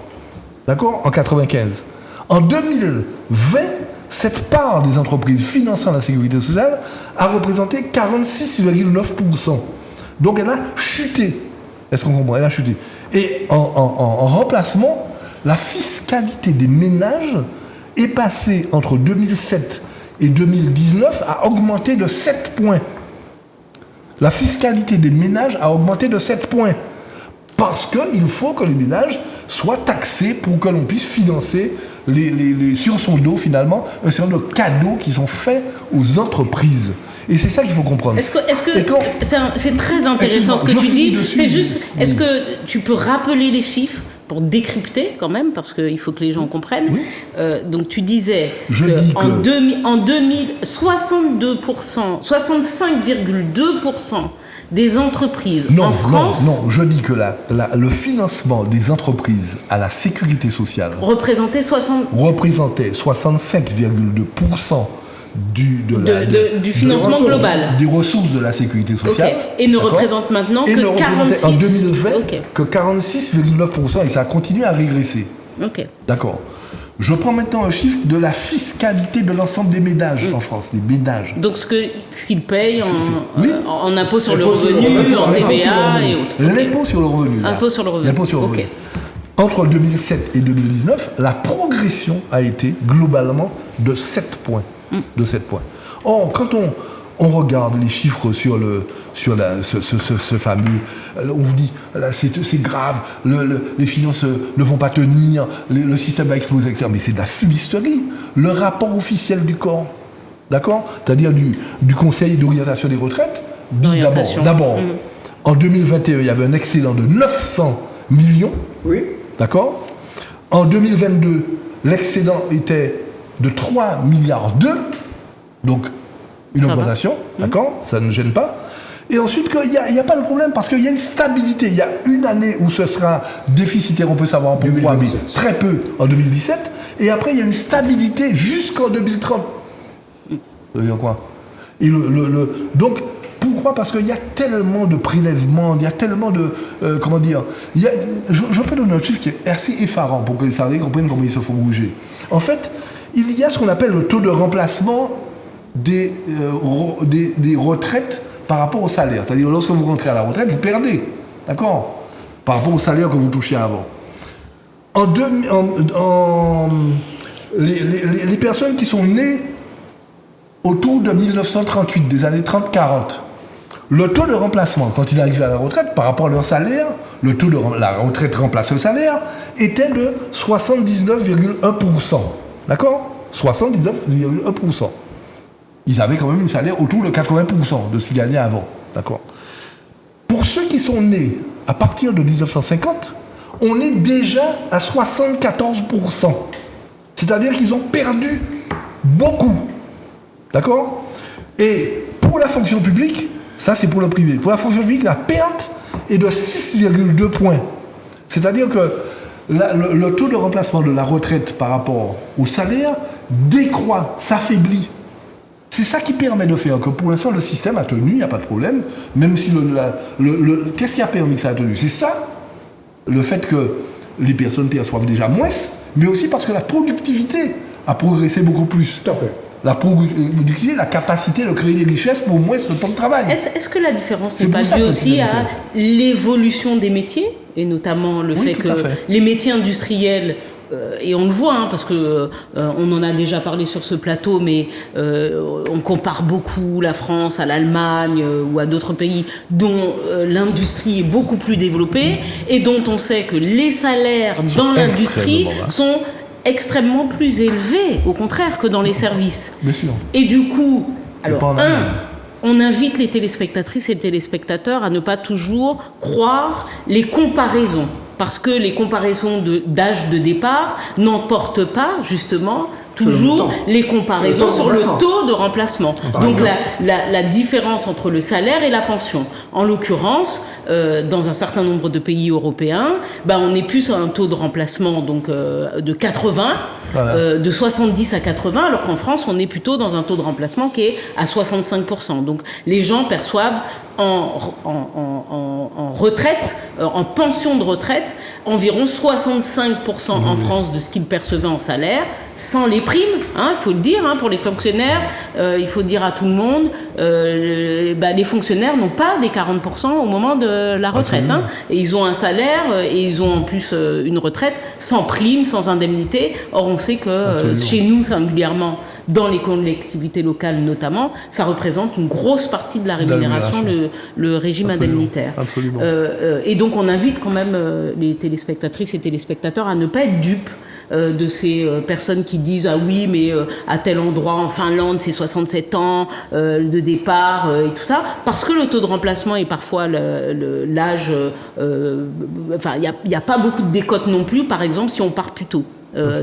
D'accord ? En 1995. En 2020, cette part des entreprises finançant la sécurité sociale a représenté 46,9%. Donc elle a chuté. Est-ce qu'on comprend ? Elle a chuté. Et en remplacement, la fiscalité des ménages est passée entre 2007 et 2019 à augmenter de 7 points. La fiscalité des ménages a augmenté de 7 points. Parce qu'il faut que les ménages soient taxés pour que l'on puisse financer sur son dos, finalement, un certain nombre de cadeaux qui sont faits aux entreprises. Et c'est ça qu'il faut comprendre. C'est très intéressant ce que tu dis. C'est juste, est-ce que tu peux rappeler les chiffres pour décrypter quand même, parce qu'il faut que les gens comprennent. Oui. Donc tu disais en 2000, 62%, 65,2% des entreprises Non, en France non, je dis que le financement des entreprises à la sécurité sociale représentait 65,2% du financement global. Des ressources de la sécurité sociale. Okay. Et ne représente maintenant que 46%. En 2020, que 46,9%, et ça a continué à régresser. Okay. D'accord. Je prends maintenant un chiffre de la fiscalité de l'ensemble des ménages en France, des ménages. Donc ce qu'ils payent oui. en impôt sur le revenu, en TVA et autres. L'impôt sur le revenu. Impôt sur le revenu. L'impôt sur le revenu. Entre 2007 et 2019, la progression a été globalement de 7 points. De 7 points. Or, quand on regarde les chiffres sur ce fameux, on vous dit c'est grave, les finances ne vont pas tenir, le système va exploser, etc. Mais c'est de la fumisterie. Le rapport officiel du corps, d'accord, c'est-à-dire du Conseil d'orientation des retraites, dit d'abord, en 2021, il y avait un excédent de 900 millions. Oui. D'accord. En 2022, l'excédent était de 3 milliards d'euros, donc une augmentation, d'accord, ça ne gêne pas. Et ensuite, il n'y a pas de problème parce qu'il y a une stabilité. Il y a une année où ce sera déficitaire, on peut savoir pourquoi, mais très peu en 2017. Et après, il y a une stabilité jusqu'en 2030. Ça veut dire quoi? Et donc, pourquoi? Parce qu'il y a tellement de prélèvements, il y a tellement de... comment dire, je peux donner un chiffre qui est assez effarant pour que les salariés comprennent comment ils se font bouger. En fait, il y a ce qu'on appelle le taux de remplacement des retraites par rapport au salaire. C'est-à-dire, lorsque vous rentrez à la retraite, vous perdez, d'accord, par rapport au salaire que vous touchiez avant. Les personnes qui sont nées autour de 1938, des années 30-40, le taux de remplacement, quand ils arrivaient à la retraite, par rapport à leur salaire, le taux de la retraite remplace le salaire, était de 79,1%. D'accord ? 79,1%. Ils avaient quand même un salaire autour de 80% de ce qu'ils gagnaient avant. D'accord ? Pour ceux qui sont nés à partir de 1950, on est déjà à 74%. C'est-à-dire qu'ils ont perdu beaucoup. D'accord ? Et pour la fonction publique, ça c'est pour le privé. Pour la fonction publique, la perte est de 6,2 points. C'est-à-dire que le taux de remplacement de la retraite par rapport au salaire décroît, s'affaiblit. C'est ça qui permet de faire que pour l'instant le système a tenu, il n'y a pas de problème, même si qu'est-ce qui a permis que ça a tenu? C'est ça, le fait que les personnes perçoivent déjà moins, mais aussi parce que la productivité a progressé beaucoup plus. Tout à fait. La productivité, la capacité de créer des richesses pour moins le temps de travail. Est-ce que la différence n'est pas due aussi à l'évolution des métiers, et notamment le fait que les métiers industriels, et on le voit, parce que on en a déjà parlé sur ce plateau, mais on compare beaucoup la France à l'Allemagne ou à d'autres pays dont l'industrie est beaucoup plus développée et dont on sait que les salaires dans l'industrie sont extrêmement plus élevés, au contraire, que dans les services. Bien sûr. Et du coup, alors, on invite les téléspectatrices et les téléspectateurs à ne pas toujours croire les comparaisons. Parce que les comparaisons d'âge de départ n'emportent pas, justement, toujours les comparaisons sur le taux de remplacement. Donc la différence entre le salaire et la pension. En l'occurrence, dans un certain nombre de pays européens, on est plus à un taux de remplacement donc, de 80, de 70 à 80, alors qu'en France, on est plutôt dans un taux de remplacement qui est à 65%. Donc les gens perçoivent en retraite, en pension de retraite, environ 65% en France de ce qu'ils percevaient en salaire, sans les primes, il faut le dire, pour les fonctionnaires, il faut dire à tout le monde, les fonctionnaires n'ont pas des 40% au moment de la retraite. Et ils ont un salaire et ils ont en plus une retraite sans prime, sans indemnité. Or, on sait que chez nous, singulièrement, dans les collectivités locales notamment, ça représente une grosse partie de la rémunération, le régime indemnitaire. Absolument. Et donc on invite quand même les téléspectatrices et téléspectateurs à ne pas être dupes de ces personnes qui disent « Ah oui, mais à tel endroit en Finlande, c'est 67 ans de départ et tout ça », parce que le taux de remplacement est parfois l'âge... il n'y a pas beaucoup de décote non plus, par exemple, si on part plus tôt.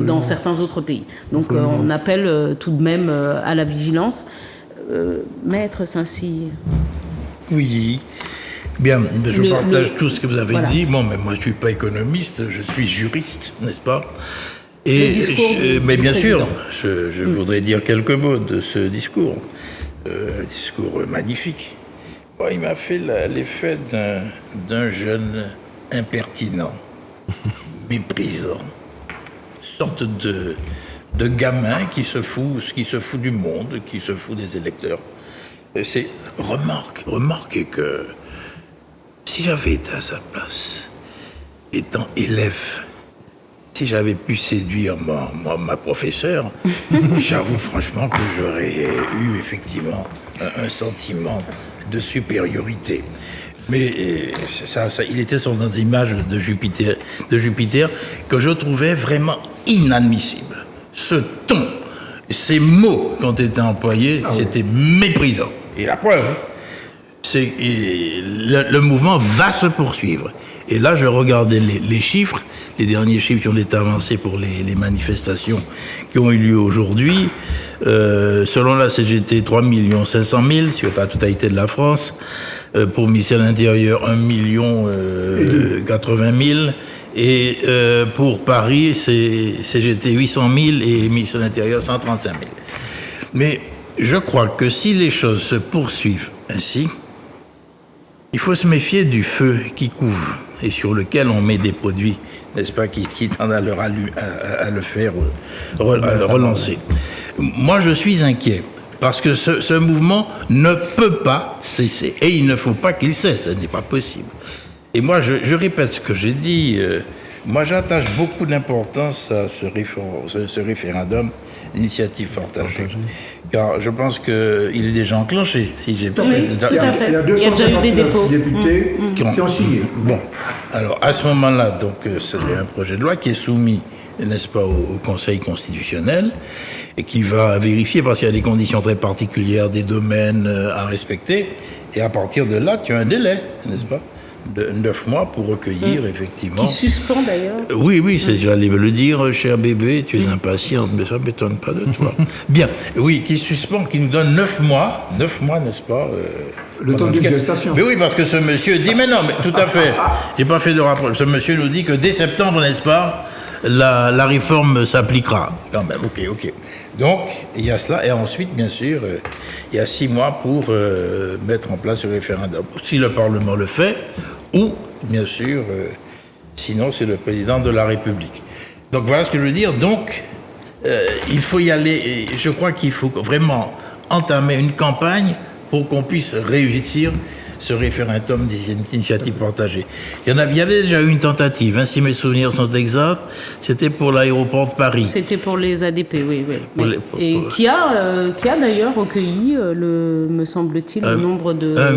Dans certains autres pays. Donc on appelle tout de même à la vigilance. Maître Saint-Cyr. Oui. Bien, je partage tout ce que vous avez voilà. dit. Bon, mais moi, je ne suis pas économiste, je suis juriste, n'est-ce pas? Mais bien sûr, je voudrais dire quelques mots de ce discours. Discours magnifique. Bon, il m'a fait l'effet d'un jeune impertinent, méprisant, sorte de gamin qui se fout du monde, qui se fout des électeurs. Remarquez que si j'avais été à sa place, étant élève, si j'avais pu séduire ma professeure, j'avoue franchement que j'aurais eu effectivement un sentiment de supériorité. Mais il était sur une image de Jupiter que je trouvais vraiment inadmissible. Ce ton, ces mots qui ont été employés, c'était méprisant. Et la preuve, c'est que le mouvement va se poursuivre. Et là, je regardais les chiffres, les derniers chiffres qui ont été avancés pour les manifestations qui ont eu lieu aujourd'hui. Selon la CGT, 3 500 000 sur la totalité de la France. Pour ministère de l'Intérieur, 1 080 000. Et pour Paris, c'est CGT 800 000 et ministère de l'Intérieur 135 000. Mais je crois que si les choses se poursuivent ainsi, il faut se méfier du feu qui couve et sur lequel on met des produits, n'est-ce pas, qui tendent à le faire relancer. Moi, je suis inquiet, parce que ce mouvement ne peut pas cesser. Et il ne faut pas qu'il cesse, ce n'est pas possible. Et moi, je répète ce que j'ai dit, moi j'attache beaucoup d'importance à ce référendum d'initiative partagée. Car je pense qu'il est déjà enclenché. Si j'ai tout à fait. Il y a 259 députés qui ont signé. Bon, alors à ce moment-là, donc c'est un projet de loi qui est soumis, n'est-ce pas, au Conseil constitutionnel et qui va vérifier parce qu'il y a des conditions très particulières, des domaines à respecter. Et à partir de là, tu as un délai, n'est-ce pas, de 9 mois pour recueillir, effectivement. Qui suspend d'ailleurs. Oui, j'allais le dire, cher bébé, tu es impatiente, mais ça ne m'étonne pas de toi. Bien, oui, qui suspend, qui nous donne 9 mois, n'est-ce pas le temps d'une gestation. Mais oui, parce que ce monsieur dit, mais non, mais tout à fait, j'ai pas fait de rapport. Ce monsieur nous dit que dès septembre, n'est-ce pas, la réforme s'appliquera. Quand même, ok. Donc, il y a cela, et ensuite, bien sûr, il y a 6 mois pour mettre en place le référendum. Si le Parlement le fait, ou, bien sûr, sinon c'est le président de la République. Donc voilà ce que je veux dire. Donc, il faut y aller, et je crois qu'il faut vraiment entamer une campagne pour qu'on puisse réussir ce référendum d'initiative partagée. Il y avait déjà eu une tentative, hein, si mes souvenirs sont exacts, c'était pour l'aéroport de Paris. C'était pour les ADP, oui. Et qui a d'ailleurs recueilli, me semble-t-il, le nombre de voix,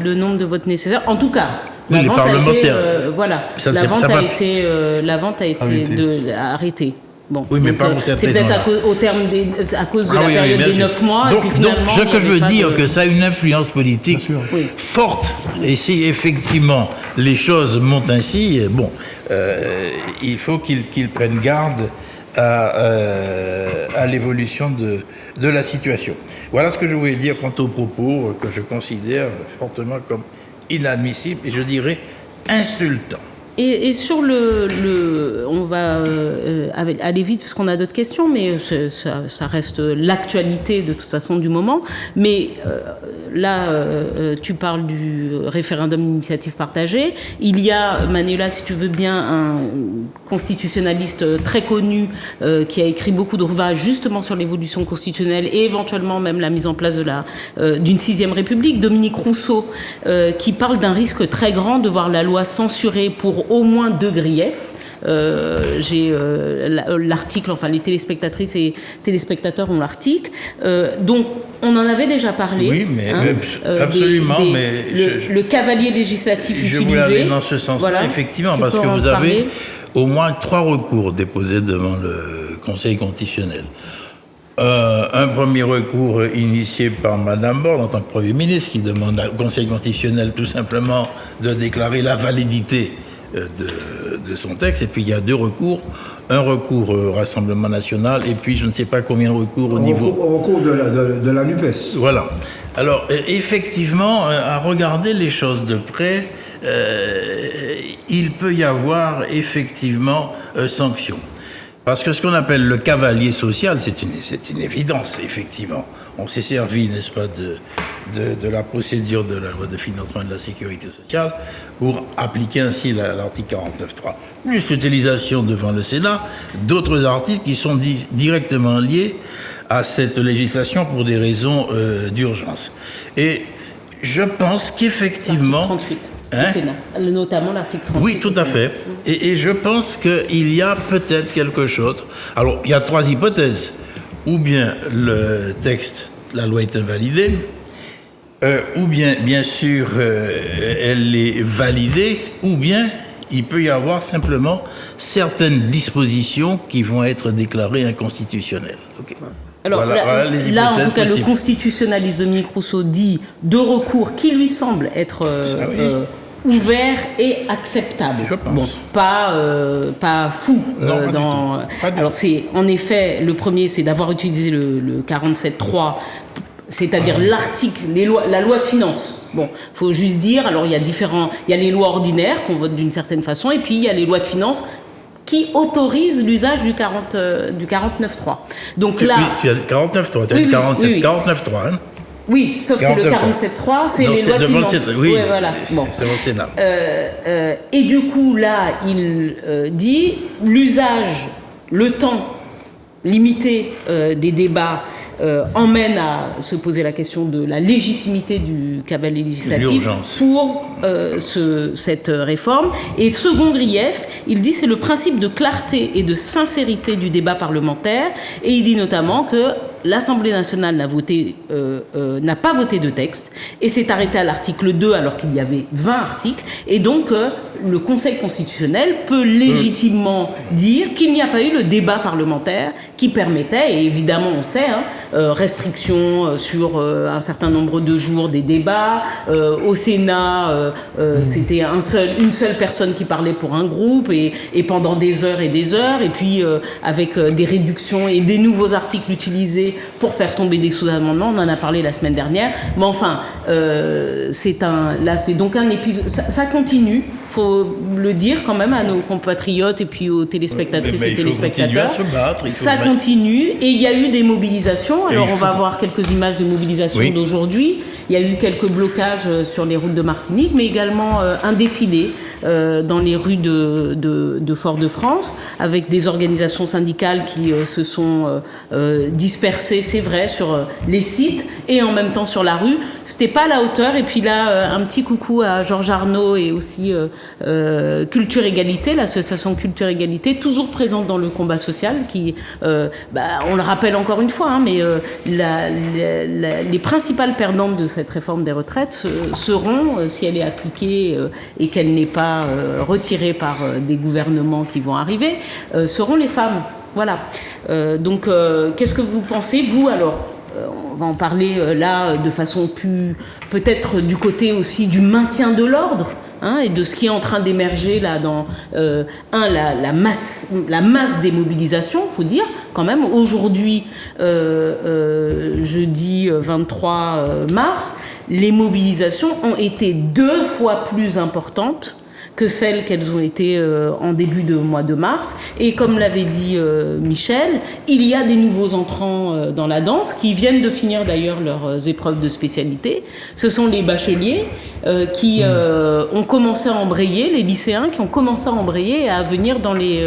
le nombre de votes nécessaires. En tout cas, oui, les parlementaires. La vente a été arrêtée. Bon, oui, mais pas pour cette raison. C'est peut-être à cause de la période des 9 mois. Donc, ce que je veux dire, que ça a une influence politique forte. Et si effectivement les choses montent ainsi, bon, il faut qu'ils prennent garde à l'évolution de la situation. Voilà ce que je voulais dire quant aux propos que je considère fortement comme inadmissibles et je dirais insultants. Et sur on va aller vite puisqu'on a d'autres questions, mais ça reste l'actualité de toute façon du moment. Mais là, tu parles du référendum d'initiative partagée. Il y a, Manuela, si tu veux bien, un constitutionnaliste très connu qui a écrit beaucoup d'ouvrages justement sur l'évolution constitutionnelle et éventuellement même la mise en place d'une 6e République, Dominique Rousseau, qui parle d'un risque très grand de voir la loi censurée pour au moins 2 griefs. J'ai l'article, enfin les téléspectatrices et téléspectateurs ont l'article. Donc on en avait déjà parlé. Oui, mais absolument. Le cavalier législatif utilisé. Je voulais aller dans ce sens-là, effectivement, parce que vous avez au moins 3 recours déposés devant le Conseil constitutionnel. Un premier recours initié par Madame Borne en tant que Premier ministre qui demande au Conseil constitutionnel tout simplement de déclarer la validité de son texte. Et puis il y a 2 recours. Un recours au Rassemblement national et puis je ne sais pas combien de recours au niveau... Au recours de la NUPES. Voilà. Alors effectivement, à regarder les choses de près, il peut y avoir effectivement sanction. Parce que ce qu'on appelle le cavalier social, c'est une évidence, effectivement. On s'est servi, n'est-ce pas, de la procédure de la loi de financement de la sécurité sociale pour appliquer ainsi l'article 49.3. Plus l'utilisation devant le Sénat d'autres articles qui sont directement liés à cette législation pour des raisons d'urgence. Et je pense qu'effectivement... L'article 38. Sénat, notamment l'article 38. Oui, tout à fait. Et je pense qu'il y a peut-être quelque chose. Alors, il y a 3 hypothèses. Ou bien le texte, la loi est invalidée, ou bien sûr, elle est validée, ou bien il peut y avoir simplement certaines dispositions qui vont être déclarées inconstitutionnelles. Okay. Alors voilà, là, en tout cas, le constitutionnaliste Dominique Rousseau dit 2 recours qui lui semblent être ouverts et acceptables. Je pense. Bon, pas fou. Non, alors c'est en effet le premier, c'est d'avoir utilisé le 47.3. C'est-à-dire l'article, la loi de finances. Bon, faut juste dire. Alors il y a les lois ordinaires qu'on vote d'une certaine façon, et puis il y a les lois de finances qui autorise l'usage du 49.3. Donc là... Tu as le 49.3, tu as le 47, oui. 49.3. Hein. Oui, sauf 49, que le 47.3, c'est les lois de finances. Oui, ouais, voilà. Bon. C'est au Sénat. Et du coup, là, il dit l'usage, le temps limité des débats emmène à se poser la question de la légitimité du cavalier législatif pour cette réforme. Et second grief, il dit c'est le principe de clarté et de sincérité du débat parlementaire. Et il dit notamment que l'Assemblée nationale n'a pas voté de texte et s'est arrêté à l'article 2 alors qu'il y avait 20 articles. Et donc, le Conseil constitutionnel peut légitimement dire qu'il n'y a pas eu le débat parlementaire qui permettait, et évidemment on sait, restriction sur un certain nombre de jours des débats. Au Sénat, c'était une seule personne qui parlait pour un groupe et pendant des heures et des heures. Et puis, avec des réductions et des nouveaux articles utilisés pour faire tomber des sous-amendements, on en a parlé la semaine dernière, mais enfin c'est donc un épisode, ça continue, faut le dire quand même à nos compatriotes et puis aux téléspectatrices et téléspectateurs, ça continue et il y a eu des mobilisations, alors on va voir quelques images des mobilisations d'aujourd'hui, il y a eu quelques blocages sur les routes de Martinique, mais également un défilé dans les rues de Fort-de-France avec des organisations syndicales qui se sont dispersées, c'est vrai, sur les sites et en même temps sur la rue. C'était pas à la hauteur. Et puis là, un petit coucou à Georges Arnaud et aussi Culture Égalité, l'association Culture Égalité, toujours présente dans le combat social, qui, on le rappelle encore une fois, mais les principales perdantes de cette réforme des retraites seront, si elle est appliquée et qu'elle n'est pas retirée par des gouvernements qui vont arriver, seront les femmes. Voilà. Donc, qu'est-ce que vous pensez, vous, alors on va en parler là de façon plus, peut-être du côté aussi du maintien de l'ordre, et de ce qui est en train d'émerger là dans la masse des mobilisations. Il faut dire quand même aujourd'hui, jeudi 23 mars, les mobilisations ont été 2 fois plus importantes que celles qu'elles ont été en début de mois de mars. Et comme l'avait dit Michel, il y a des nouveaux entrants dans la danse qui viennent de finir d'ailleurs leurs épreuves de spécialité. Ce sont les bacheliers qui ont commencé à embrayer, les lycéens qui ont commencé à embrayer et à venir dans les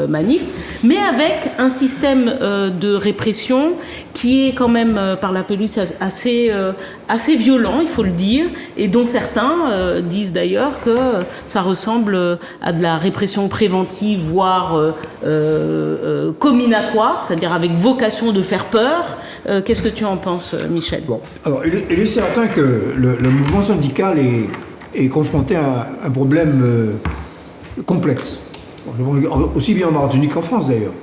manifs, mais avec un système de répression qui est quand même par la police assez violent, il faut le dire, et dont certains disent d'ailleurs que ça ressemble à de la répression préventive, voire comminatoire, c'est-à-dire avec vocation de faire peur. Qu'est-ce que tu en penses, Michel ? Bon, alors il est certain que le mouvement syndical est confronté à un problème complexe, aussi bien en Martinique qu'en France d'ailleurs,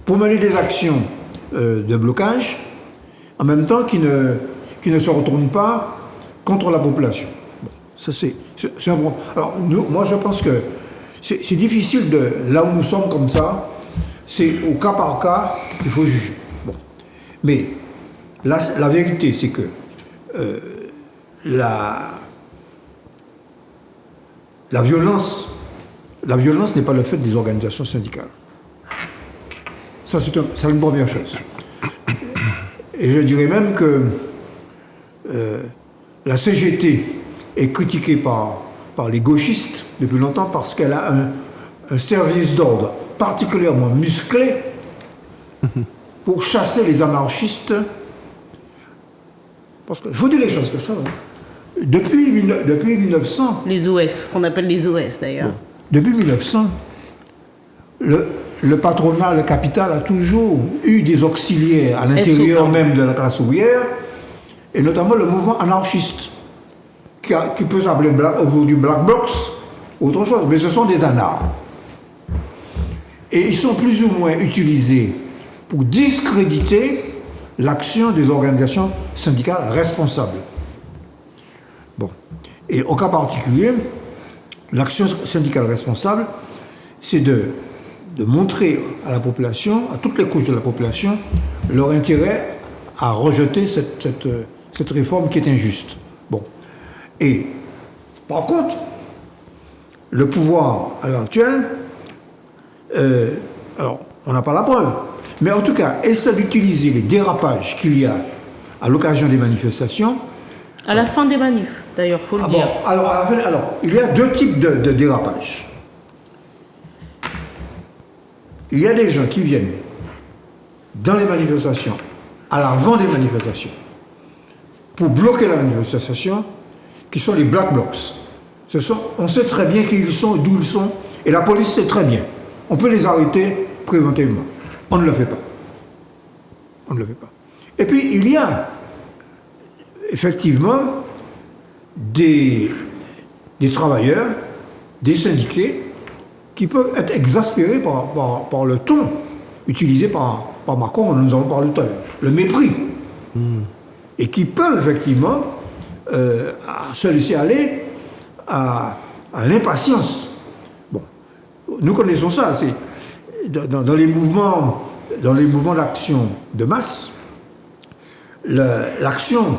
pour mener des actions de blocage, en même temps qui ne se retournent pas contre la population. Ça, c'est un problème. Alors, moi, je pense que c'est difficile là où nous sommes comme ça, c'est au cas par cas qu'il faut juger. Bon. Mais la vérité, c'est que la violence n'est pas le fait des organisations syndicales. Ça, c'est une première chose. Et je dirais même que la CGT est critiquée par les gauchistes depuis longtemps parce qu'elle a un service d'ordre particulièrement musclé pour chasser les anarchistes. Parce qu'il faut dire les choses que ça. Depuis 1900... Les OS, qu'on appelle les OS d'ailleurs. Bon, depuis 1900, le patronat, le capital a toujours eu des auxiliaires à l'intérieur même de la classe ouvrière, et notamment le mouvement anarchiste, qui peut s'appeler aujourd'hui Black Blocs, autre chose, mais ce sont des anards. Et ils sont plus ou moins utilisés pour discréditer l'action des organisations syndicales responsables. Bon. Et au cas particulier, l'action syndicale responsable, c'est de montrer à la population, à toutes les couches de la population, leur intérêt à rejeter cette réforme qui est injuste. Bon. Et par contre, le pouvoir à l'heure actuelle, alors on n'a pas la preuve, mais en tout cas, essaie d'utiliser les dérapages qu'il y a à l'occasion des manifestations. À la fin des manifs, d'ailleurs, il faut le dire. Bon, alors, il y a deux types de dérapages. Il y a des gens qui viennent dans les manifestations, à l'avant des manifestations, pour bloquer la manifestation, qui sont les Black Blocs. On sait très bien qui ils sont, d'où ils sont, et la police sait très bien. On peut les arrêter préventivement. On ne le fait pas. On ne le fait pas. Et puis, il y a effectivement des travailleurs, des syndiqués, qui peuvent être exaspérés par le ton utilisé par Macron, dont nous avons parlé tout à l'heure, le mépris. Et qui peuvent effectivement se laisser aller à l'impatience. Bon, nous connaissons ça, c'est dans les mouvements d'action de masse, l'action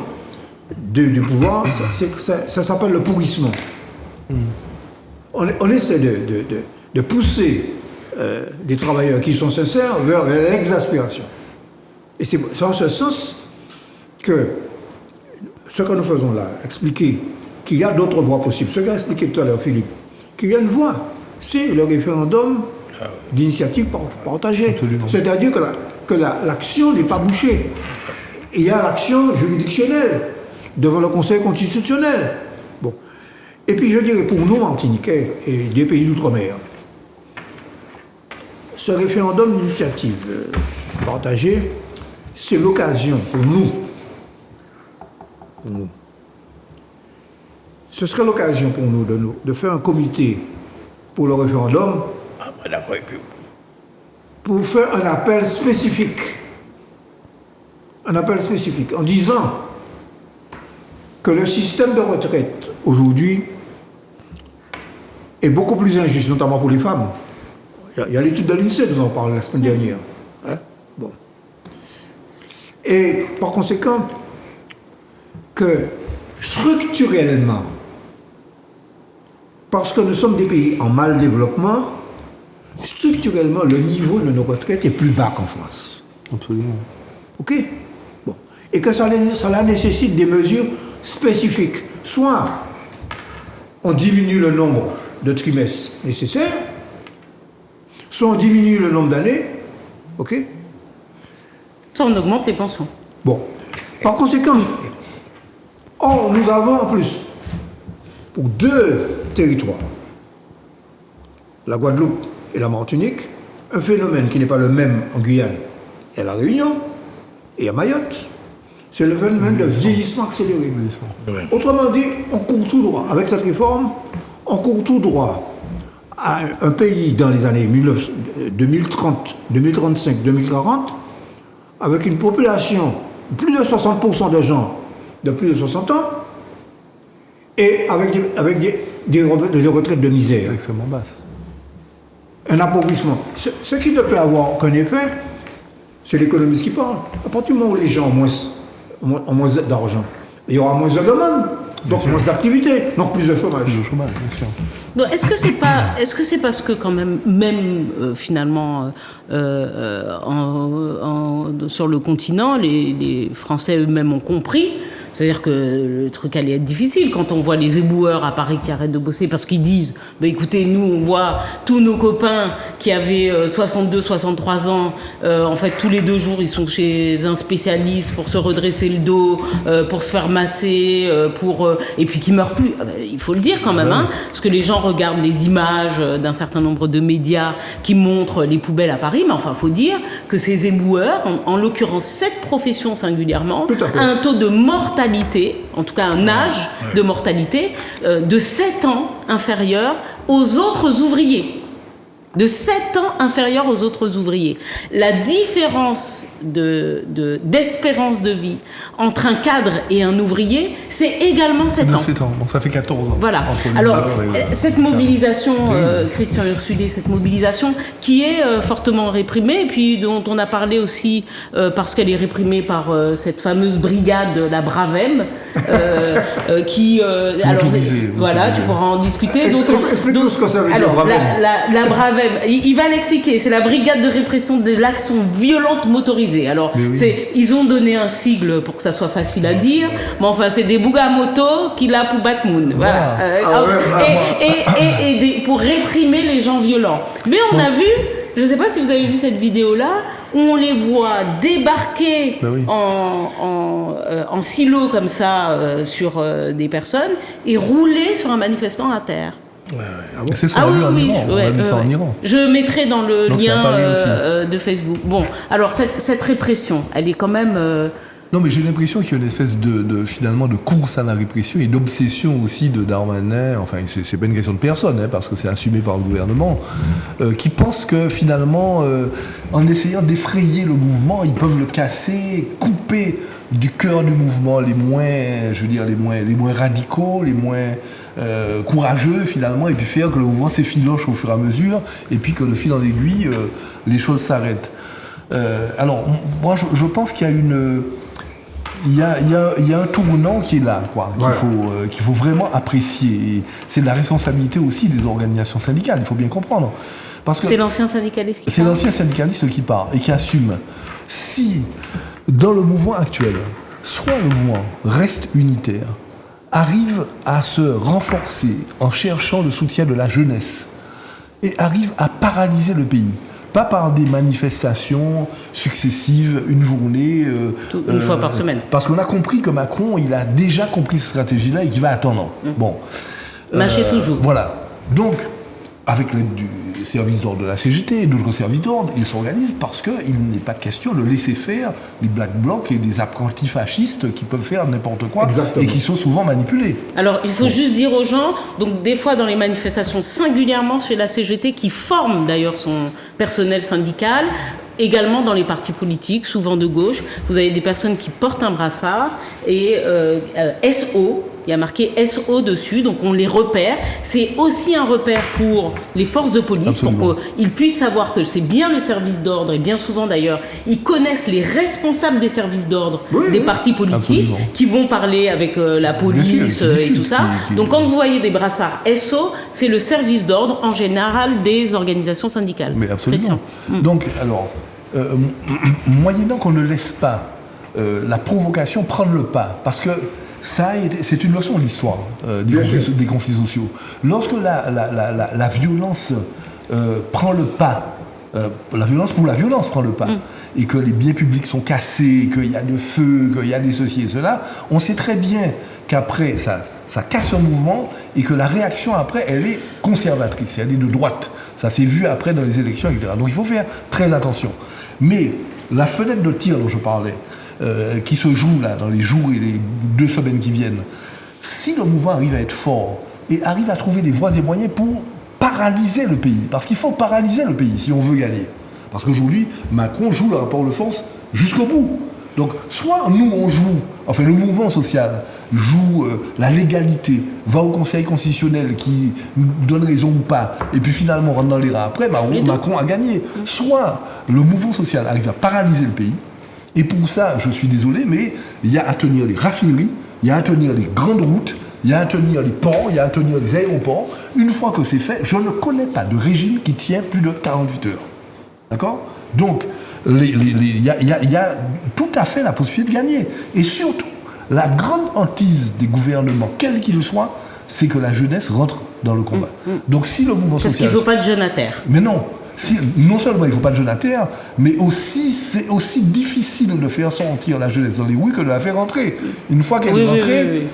du pouvoir, ça s'appelle le pourrissement. On essaie de pousser des travailleurs qui sont sincères vers l'exaspération. Et c'est en ce sens que ce que nous faisons là, expliquer qu'il y a d'autres voies possibles, ce qu'a expliqué tout à l'heure Philippe, qu'il y a une voie, c'est le référendum d'initiative partagée. C'est-à-dire que l'action n'est pas bouchée. Il y a l'action juridictionnelle devant le Conseil constitutionnel. Bon. Et puis je dirais pour nous, Martiniquais et des pays d'outre-mer, ce référendum d'initiative partagée, c'est l'occasion pour nous. Ce serait l'occasion pour nous de faire un comité pour le référendum pour faire un appel spécifique en disant que le système de retraite aujourd'hui est beaucoup plus injuste, notamment pour les femmes. Il y a l'étude de l'INSEE, nous en parlons la semaine dernière. Hein? Bon. Et par conséquent, que structurellement, parce que nous sommes des pays en mal développement, structurellement, le niveau de nos retraites est plus bas qu'en France. Absolument. OK? Bon. Et que cela nécessite des mesures spécifiques. Soit on diminue le nombre de trimestres nécessaires, soit on diminue le nombre d'années, OK? Soit on augmente les pensions. Bon. Par conséquent, nous avons en plus, pour deux territoires, la Guadeloupe et la Martinique, un phénomène qui n'est pas le même en Guyane et à La Réunion et à Mayotte. C'est le phénomène de vieillissement accéléré. Oui. Autrement dit, on court tout droit. Avec cette réforme, on court tout droit à un pays dans les années 2030, 2035, 2040, avec une population, plus de 60% de gens de plus de 60 ans, et avec des retraites de misère. Extrêmement basse. Un appauvrissement. Ce qui ne peut avoir qu'un effet, c'est l'économiste qui parle. À partir du moment où les gens ont moins d'argent, il y aura moins de demande, donc moins d'activité, donc plus de chômage. Plus de chômage, bien sûr. Donc, est-ce que c'est parce que quand même finalement sur le continent les Français eux-mêmes ont compris. C'est-à-dire que le truc allait être difficile quand on voit les éboueurs à Paris qui arrêtent de bosser parce qu'ils disent bah écoutez, nous on voit tous nos copains qui avaient 62, 63 ans, en fait tous les 2 jours ils sont chez un spécialiste pour se redresser le dos, pour se faire masser, et puis qui meurent plus. Il faut le dire quand même, hein, parce que les gens regardent les images d'un certain nombre de médias qui montrent les poubelles à Paris, mais enfin faut dire que ces éboueurs, en l'occurrence cette profession singulièrement, a un taux de mortalité, en tout cas un âge de mortalité, de 7 ans inférieur aux autres ouvriers. De 7 ans inférieur aux autres ouvriers. La différence d'espérance de vie entre un cadre et un ouvrier, c'est également 7 ans. 7 ans, donc ça fait 14 ans. Voilà. Alors, cette mobilisation, Christian Ursulé, cette mobilisation qui est fortement réprimée, et puis dont on a parlé aussi parce qu'elle est réprimée par cette fameuse brigade, la Bravem, qui... voilà, tu pourras en discuter. Explique-nous ce que ça veut dire, alors, Bravem. la Bravem, il va l'expliquer, c'est la brigade de répression de l'action violente motorisée. Alors, ils ont donné un sigle pour que ça soit facile à dire, mais enfin, c'est des bougas moto qui l'a pour Batmoun. Voilà. Pour réprimer les gens violents. Mais on a vu, je ne sais pas si vous avez vu cette vidéo-là, où on les voit débarquer en silo comme ça sur des personnes et rouler sur un manifestant à terre. C'est ce qu'on a vu en Iran. On a vu ça en Iran. Je mettrai dans le donc lien de Facebook. Bon, alors cette répression, elle est quand même... Non, mais j'ai l'impression qu'il y a une espèce finalement de course à la répression et d'obsession aussi de Darmanin, enfin c'est pas une question de personne, hein, parce que c'est assumé par le gouvernement, qui pense que finalement, en essayant d'effrayer le mouvement, ils peuvent le casser, couper du cœur du mouvement les moins radicaux, les moins courageux finalement, et puis faire que le mouvement s'effiloche au fur et à mesure, et puis que de fil en aiguille, les choses s'arrêtent. Alors, moi je pense qu'il y a il y a un tournant qui est là, quoi, qu'il faut vraiment apprécier. Et c'est de la responsabilité aussi des organisations syndicales, il faut bien comprendre. Parce que c'est l'ancien syndicaliste qui parle. C'est l'ancien syndicaliste qui parle et qui assume. Si, dans le mouvement actuel, soit le mouvement reste unitaire, arrive à se renforcer en cherchant le soutien de la jeunesse et arrive à paralyser le pays, pas par des manifestations successives, une journée... une fois par semaine. Parce qu'on a compris que Macron, il a déjà compris cette stratégie-là et qu'il va attendre. Bon. Mâcher toujours. Voilà. Donc, avec l'aide du service d'ordre de la CGT et d'autres services d'ordre, ils s'organisent parce qu'il n'est pas question de laisser faire les Black Blocs et des apprentis fascistes qui peuvent faire n'importe quoi. Exactement. Et qui sont souvent manipulés. Alors, il faut juste dire aux gens, donc des fois dans les manifestations, singulièrement chez la CGT, qui forme d'ailleurs son personnel syndical, également dans les partis politiques, souvent de gauche, vous avez des personnes qui portent un brassard et SO, il y a marqué SO dessus, donc on les repère. C'est aussi un repère pour les forces de police, absolument, pour qu'ils puissent savoir que c'est bien le service d'ordre, et bien souvent d'ailleurs, ils connaissent les responsables des services d'ordre des partis politiques, absolument, qui vont parler avec la police et tout ça. Donc quand vous voyez des brassards SO, c'est le service d'ordre en général des organisations syndicales. Mais absolument. Donc, alors, moyennant qu'on ne laisse pas la provocation prendre le pas, parce que c'est une leçon de l'histoire des conflits sociaux. Lorsque la violence prend le pas, la violence pour la violence prend le pas, et que les biens publics sont cassés, qu'il y a de feu, qu'il y a des ceci et cela, on sait très bien qu'après, ça casse un mouvement et que la réaction après, elle est conservatrice, elle est de droite. Ça s'est vu après dans les élections, etc. Donc il faut faire très attention. Mais la fenêtre de tir dont je parlais, qui se joue là dans les jours et les 2 semaines qui viennent, si le mouvement arrive à être fort et arrive à trouver des voies et moyens pour paralyser le pays, parce qu'il faut paralyser le pays si on veut gagner. Parce qu'aujourd'hui, Macron joue le rapport de force jusqu'au bout. Donc, soit nous, on joue, enfin, le mouvement social joue la légalité, va au Conseil constitutionnel qui nous donne raison ou pas, et puis finalement on rentre dans les rats après, Macron a gagné. Soit le mouvement social arrive à paralyser le pays, et pour ça, je suis désolé, mais il y a à tenir les raffineries, il y a à tenir les grandes routes, il y a à tenir les ports, il y a à tenir les aéroports. Une fois que c'est fait, je ne connais pas de régime qui tient plus de 48 heures. D'accord ? Donc, il y a tout à fait la possibilité de gagner. Et surtout, la grande hantise des gouvernements, quels qu'ils soient, c'est que la jeunesse rentre dans le combat. Donc si le mouvement social... Parce qu'il ne faut pas de jeunes à terre. Mais non. Non seulement il ne faut pas de jeunes à terre, mais aussi c'est aussi difficile de faire sortir la jeunesse dans les rues que de la faire rentrer. Une fois qu'elle est rentrée,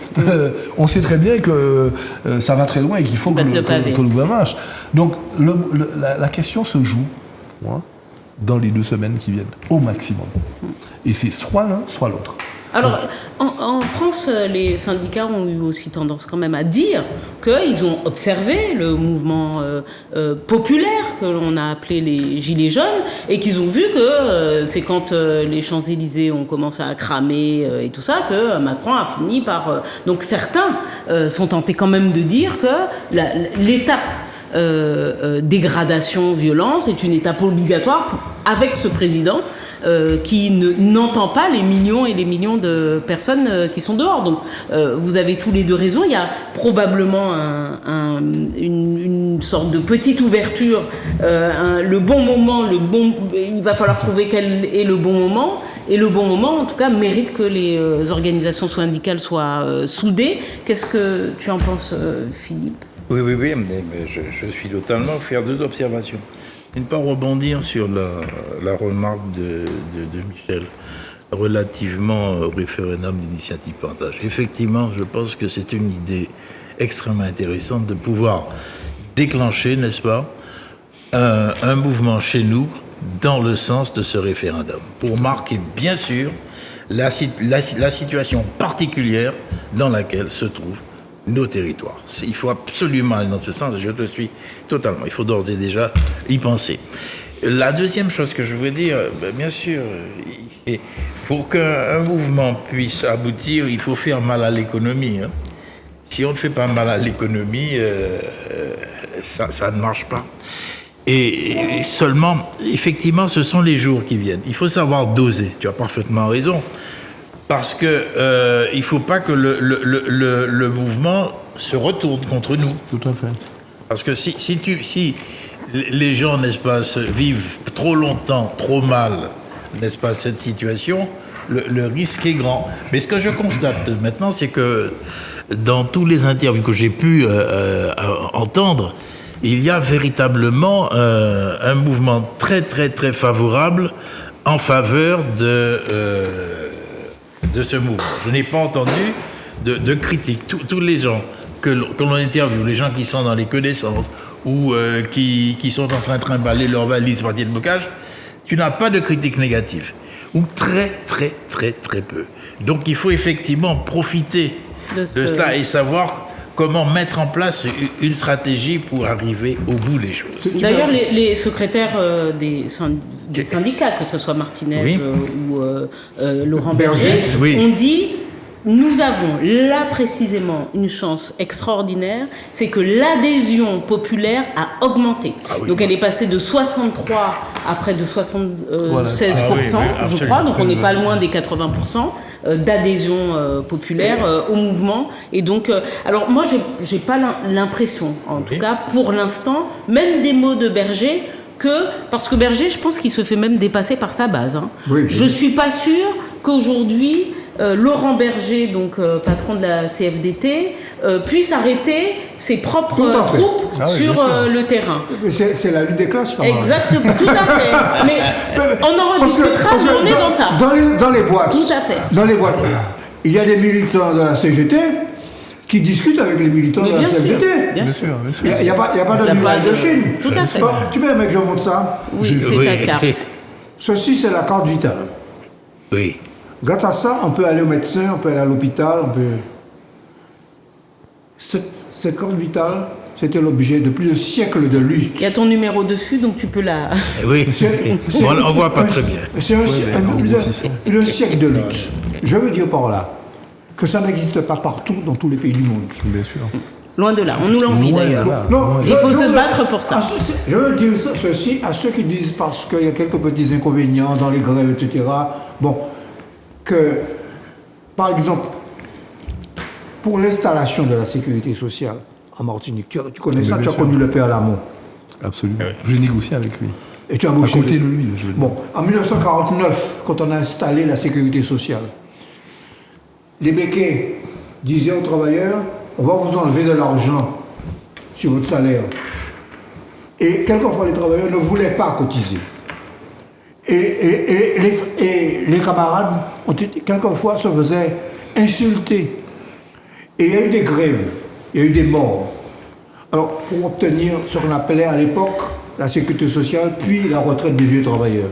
on sait très bien que ça va très loin et qu'il faut que le gouvernement marche. Donc la question se joue dans les 2 semaines qui viennent, au maximum. Et c'est soit l'un, soit l'autre. Alors, en France, les syndicats ont eu aussi tendance quand même à dire qu'ils ont observé le mouvement populaire que l'on a appelé les Gilets jaunes et qu'ils ont vu que c'est quand les Champs-Élysées ont commencé à cramer et tout ça que Macron a fini par... Donc certains sont tentés quand même de dire que l'étape dégradation, violence est une étape obligatoire avec ce président qui n'entend pas les millions et les millions de personnes qui sont dehors. Donc vous avez tous les deux raison, il y a probablement une sorte de petite ouverture, le bon moment, il va falloir trouver quel est le bon moment, et le bon moment en tout cas mérite que les organisations syndicales soient soudées. Qu'est-ce que tu en penses, Philippe ? Oui, mais je suis totalement faire 2 observations. Ne pas rebondir sur la remarque de Michel relativement au référendum d'initiative partage. Effectivement, je pense que c'est une idée extrêmement intéressante de pouvoir déclencher, n'est-ce pas, un mouvement chez nous dans le sens de ce référendum, pour marquer bien sûr la situation particulière dans laquelle se trouvent nos territoires. Il faut absolument aller dans ce sens, je te suis totalement. Il faut d'ores et déjà y penser. La deuxième chose que je voudrais dire, bien sûr, pour qu'un mouvement puisse aboutir, il faut faire mal à l'économie. Si on ne fait pas mal à l'économie, ça ne marche pas. Et seulement, effectivement, ce sont les jours qui viennent. Il faut savoir doser, tu as parfaitement raison. Parce que il ne faut pas que le mouvement se retourne contre nous. Tout à fait. Parce que si les gens, n'est-ce pas, vivent trop longtemps, trop mal, n'est-ce pas, cette situation, le risque est grand. Mais ce que je constate maintenant, c'est que dans tous les interviews que j'ai pu entendre, il y a véritablement un mouvement très, très, très favorable en faveur de ce mouvement. Je n'ai pas entendu de critiques. Tous les gens que l'on interviewe, les gens qui sont dans les connaissances ou qui sont en train de trimballer leur valise partie de bocage, tu n'as pas de critiques négatives. Ou très, très, très, très peu. Donc il faut effectivement profiter de cela et savoir comment mettre en place une stratégie pour arriver au bout des choses. D'ailleurs, les secrétaires des syndicats, que ce soit Martinez ou Laurent Berger, ont dit nous avons là précisément une chance extraordinaire, c'est que l'adhésion populaire a augmenté. Donc elle est passée de 63 à près de 76%, je crois, donc on n'est pas loin des 80%. D'adhésion populaire au mouvement. Et donc, alors moi, j'ai pas l'impression, en tout cas pour l'instant, même des mots de Berger, parce que Berger, je pense qu'il se fait même dépasser par sa base. Je suis pas sûre qu'aujourd'hui, Laurent Berger, donc patron de la CFDT, puisse arrêter ses propres troupes sur le terrain. C'est la lutte des classes, quand même. Exactement, tout à fait. Mais on en rediscutera, mais on est dans ça. Dans les boîtes. Tout à fait. Dans les boîtes. Il y a des militants de la CGT qui discutent avec les militants de la CFDT. Bien sûr. Il n'y a pas de muraille de Chine. Tout à fait. Tu mets, mec, je montre ça. Oui, c'est ta carte. Ceci, c'est la carte vitale. Oui. Grâce à ça, on peut aller au médecin, on peut aller à l'hôpital, on peut... Cette carte vitale, c'était l'objet de plusieurs siècles de lutte. Il y a ton numéro dessus, donc tu peux la... Oui, on ne voit pas très bien. C'est un siècle de lutte. Je veux dire par là que ça n'existe pas partout dans tous les pays du monde. Bien sûr. Loin de là, on nous l'envie Loin de d'ailleurs. là. Non, Il faut se battre pour ça. Je veux dire ceci à ceux qui disent parce qu'il y a quelques petits inconvénients dans les grèves, etc. Bon, que, par exemple, pour l'installation de la sécurité sociale en Martinique, tu connais ça, bien tu as sûr. connu le père Lamont. Absolument. J'ai négocié avec lui. Et tu as À bossé côté avec- de lui, je veux dire. Bon, en 1949, quand on a installé la sécurité sociale, les béquets disaient aux travailleurs, on va vous enlever de l'argent sur votre salaire. Et quelquefois, les travailleurs ne voulaient pas cotiser. Et les camarades, quelquefois, se faisaient insulter. Et il y a eu des grèves, il y a eu des morts. Alors, pour obtenir ce qu'on appelait à l'époque la sécurité sociale, puis la retraite des vieux travailleurs.